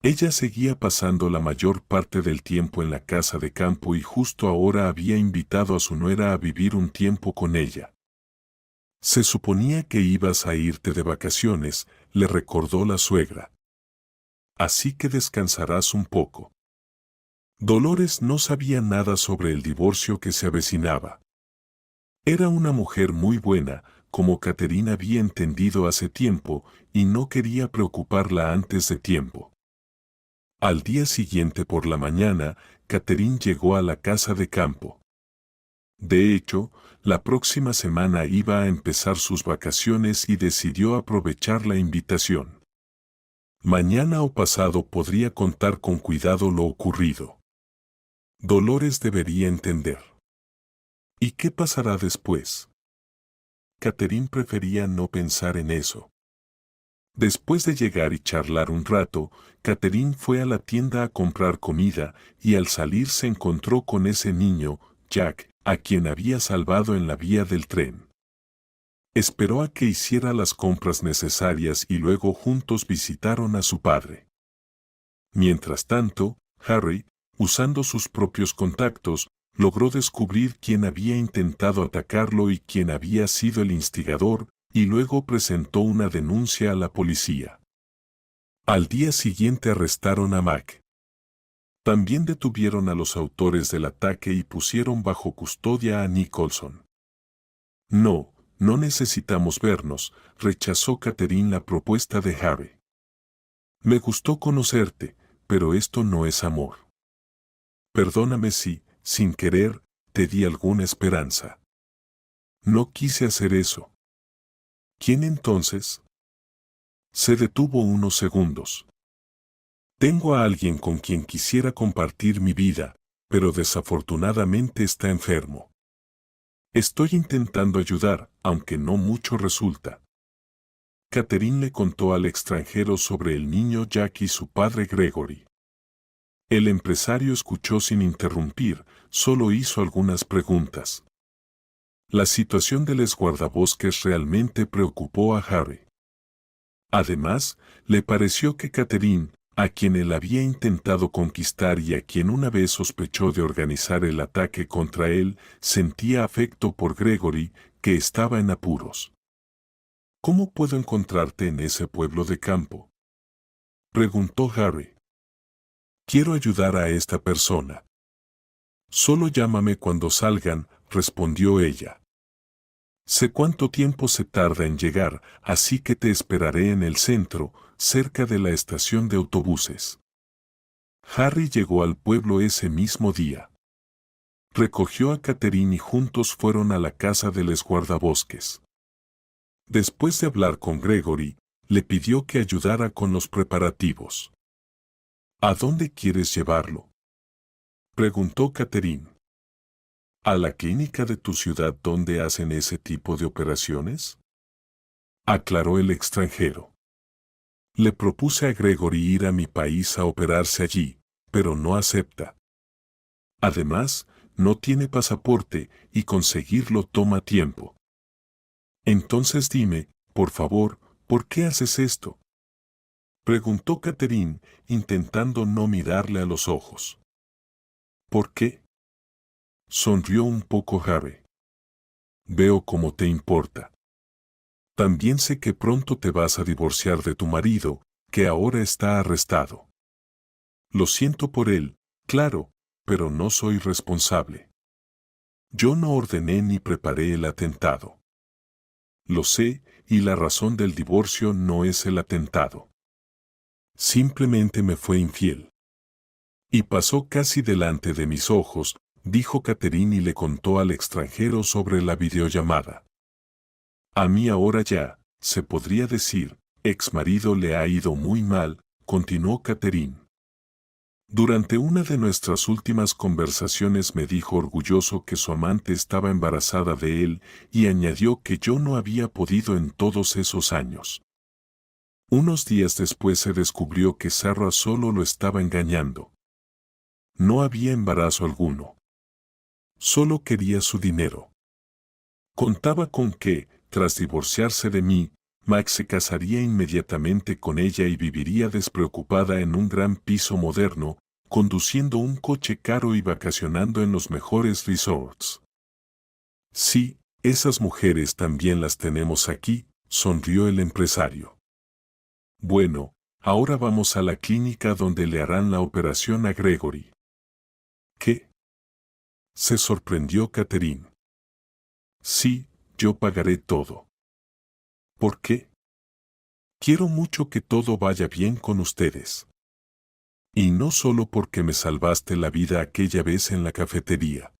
Ella seguía pasando la mayor parte del tiempo en la casa de campo y justo ahora había invitado a su nuera a vivir un tiempo con ella. Se suponía que ibas a irte de vacaciones, le recordó la suegra. Así que descansarás un poco. Dolores no sabía nada sobre el divorcio que se avecinaba. Era una mujer muy buena, como Catherine había entendido hace tiempo, y no quería preocuparla antes de tiempo. Al día siguiente por la mañana, Catherine llegó a la casa de campo. De hecho, la próxima semana iba a empezar sus vacaciones y decidió aprovechar la invitación. Mañana o pasado podría contar con cuidado lo ocurrido. Dolores debería entender. ¿Y qué pasará después? Catherine prefería no pensar en eso. Después de llegar y charlar un rato, Catherine fue a la tienda a comprar comida y al salir se encontró con ese niño, Jack, a quien había salvado en la vía del tren. Esperó a que hiciera las compras necesarias y luego juntos visitaron a su padre. Mientras tanto, Harry, usando sus propios contactos, logró descubrir quién había intentado atacarlo y quién había sido el instigador, y luego presentó una denuncia a la policía. Al día siguiente arrestaron a Mac. También detuvieron a los autores del ataque y pusieron bajo custodia a Nicholson. No necesitamos vernos, rechazó Catherine la propuesta de Harry. Me gustó conocerte, pero esto no es amor. Perdóname si, sin querer, te di alguna esperanza. No quise hacer eso. ¿Quién entonces? Se detuvo unos segundos. Tengo a alguien con quien quisiera compartir mi vida, pero desafortunadamente está enfermo. Estoy intentando ayudar, aunque no mucho resulta. Catherine le contó al extranjero sobre el niño Jack y su padre Gregory. El empresario escuchó sin interrumpir, solo hizo algunas preguntas. La situación del guardabosques realmente preocupó a Harry. Además, le pareció que Catherine, a quien él había intentado conquistar y a quien una vez sospechó de organizar el ataque contra él, sentía afecto por Gregory, que estaba en apuros. ¿Cómo puedo encontrarte en ese pueblo de campo?, preguntó Harry. Quiero ayudar a esta persona. Solo llámame cuando salgan, respondió ella. Sé cuánto tiempo se tarda en llegar, así que te esperaré en el centro, cerca de la estación de autobuses. Harry llegó al pueblo ese mismo día. Recogió a Catherine y juntos fueron a la casa del guardabosques. Después de hablar con Gregory, le pidió que ayudara con los preparativos. ¿A dónde quieres llevarlo?, preguntó Catherine. ¿A la clínica de tu ciudad donde hacen ese tipo de operaciones?, aclaró el extranjero. Le propuse a Gregory ir a mi país a operarse allí, pero no acepta. Además, no tiene pasaporte y conseguirlo toma tiempo. Entonces dime, por favor, ¿por qué haces esto?, preguntó Catherine, intentando no mirarle a los ojos. ¿Por qué?, sonrió un poco Harry. Veo cómo te importa. También sé que pronto te vas a divorciar de tu marido, que ahora está arrestado. Lo siento por él, claro, pero no soy responsable. Yo no ordené ni preparé el atentado. Lo sé, y la razón del divorcio no es el atentado. Simplemente me fue infiel. Y pasó casi delante de mis ojos, dijo Catherine y le contó al extranjero sobre la videollamada. A mí ahora ya, se podría decir, ex marido le ha ido muy mal, continuó Catherine. Durante una de nuestras últimas conversaciones me dijo orgulloso que su amante estaba embarazada de él y añadió que yo no había podido en todos esos años. Unos días después se descubrió que Sarah solo lo estaba engañando. No había embarazo alguno. Solo quería su dinero. Contaba con que, tras divorciarse de mí, Max se casaría inmediatamente con ella y viviría despreocupada en un gran piso moderno, conduciendo un coche caro y vacacionando en los mejores resorts. Sí, esas mujeres también las tenemos aquí, sonrió el empresario. Bueno, ahora vamos a la clínica donde le harán la operación a Gregory. ¿Qué?, se sorprendió Catherine. Sí, yo pagaré todo. ¿Por qué? Quiero mucho que todo vaya bien con ustedes. Y no solo porque me salvaste la vida aquella vez en la cafetería.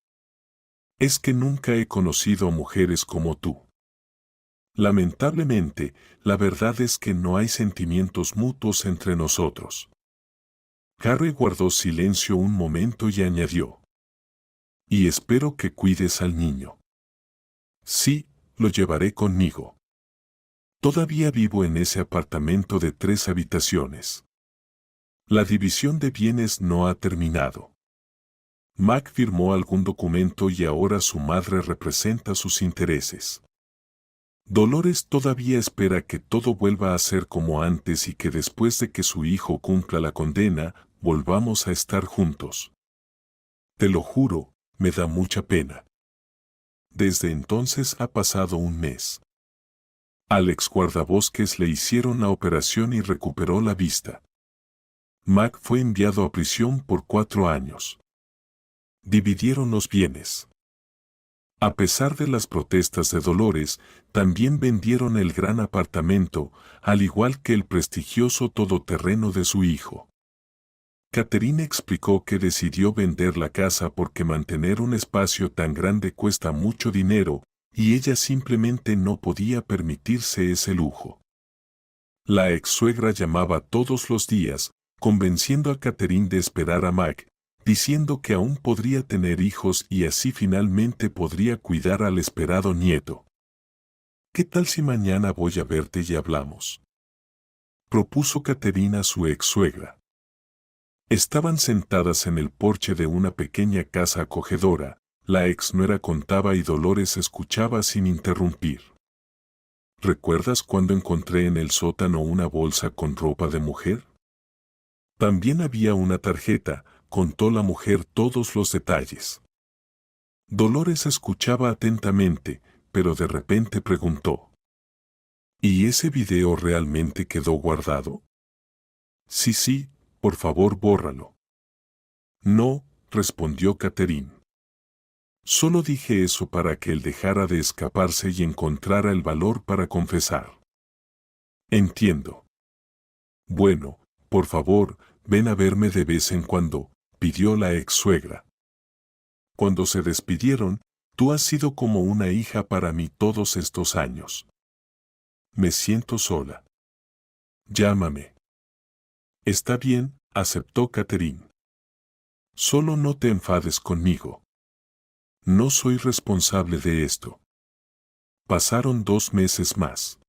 Es que nunca he conocido mujeres como tú. Lamentablemente, la verdad es que no hay sentimientos mutuos entre nosotros. Harry guardó silencio un momento y añadió. Y espero que cuides al niño. Sí, lo llevaré conmigo. Todavía vivo en ese apartamento de 3 habitaciones. La división de bienes no ha terminado. Mac firmó algún documento y ahora su madre representa sus intereses. Dolores todavía espera que todo vuelva a ser como antes y que después de que su hijo cumpla la condena, volvamos a estar juntos. Te lo juro, me da mucha pena. Desde entonces ha pasado un mes. Al ex guardabosques le hicieron la operación y recuperó la vista. Mac fue enviado a prisión por 4 años. Dividieron los bienes. A pesar de las protestas de Dolores, también vendieron el gran apartamento, al igual que el prestigioso todoterreno de su hijo. Catherine explicó que decidió vender la casa porque mantener un espacio tan grande cuesta mucho dinero, y ella simplemente no podía permitirse ese lujo. La ex-suegra llamaba todos los días, convenciendo a Catherine de esperar a Mac, diciendo que aún podría tener hijos y así finalmente podría cuidar al esperado nieto. ¿Qué tal si mañana voy a verte y hablamos?, propuso Catherine a su ex-suegra. Estaban sentadas en el porche de una pequeña casa acogedora, la ex-nuera contaba y Dolores escuchaba sin interrumpir. ¿Recuerdas cuando encontré en el sótano una bolsa con ropa de mujer? También había una tarjeta, contó la mujer todos los detalles. Dolores escuchaba atentamente, pero de repente preguntó: ¿y ese video realmente quedó guardado? Sí, por favor bórralo. No, respondió Catherine. Solo dije eso para que él dejara de escaparse y encontrara el valor para confesar. Entiendo. Bueno, por favor, ven a verme de vez en cuando, pidió la ex-suegra. Cuando se despidieron, tú has sido como una hija para mí todos estos años. Me siento sola. Llámame. Está bien, aceptó Catherine. Solo no te enfades conmigo. No soy responsable de esto. Pasaron 2 meses más.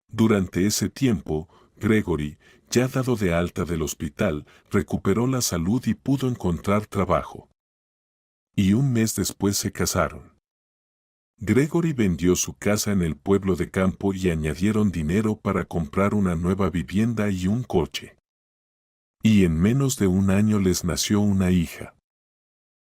Durante ese tiempo, Gregory, ya dado de alta del hospital, recuperó la salud y pudo encontrar trabajo. Y un mes después se casaron. Gregory vendió su casa en el pueblo de campo y añadieron dinero para comprar una nueva vivienda y un coche. Y en menos de un año les nació una hija.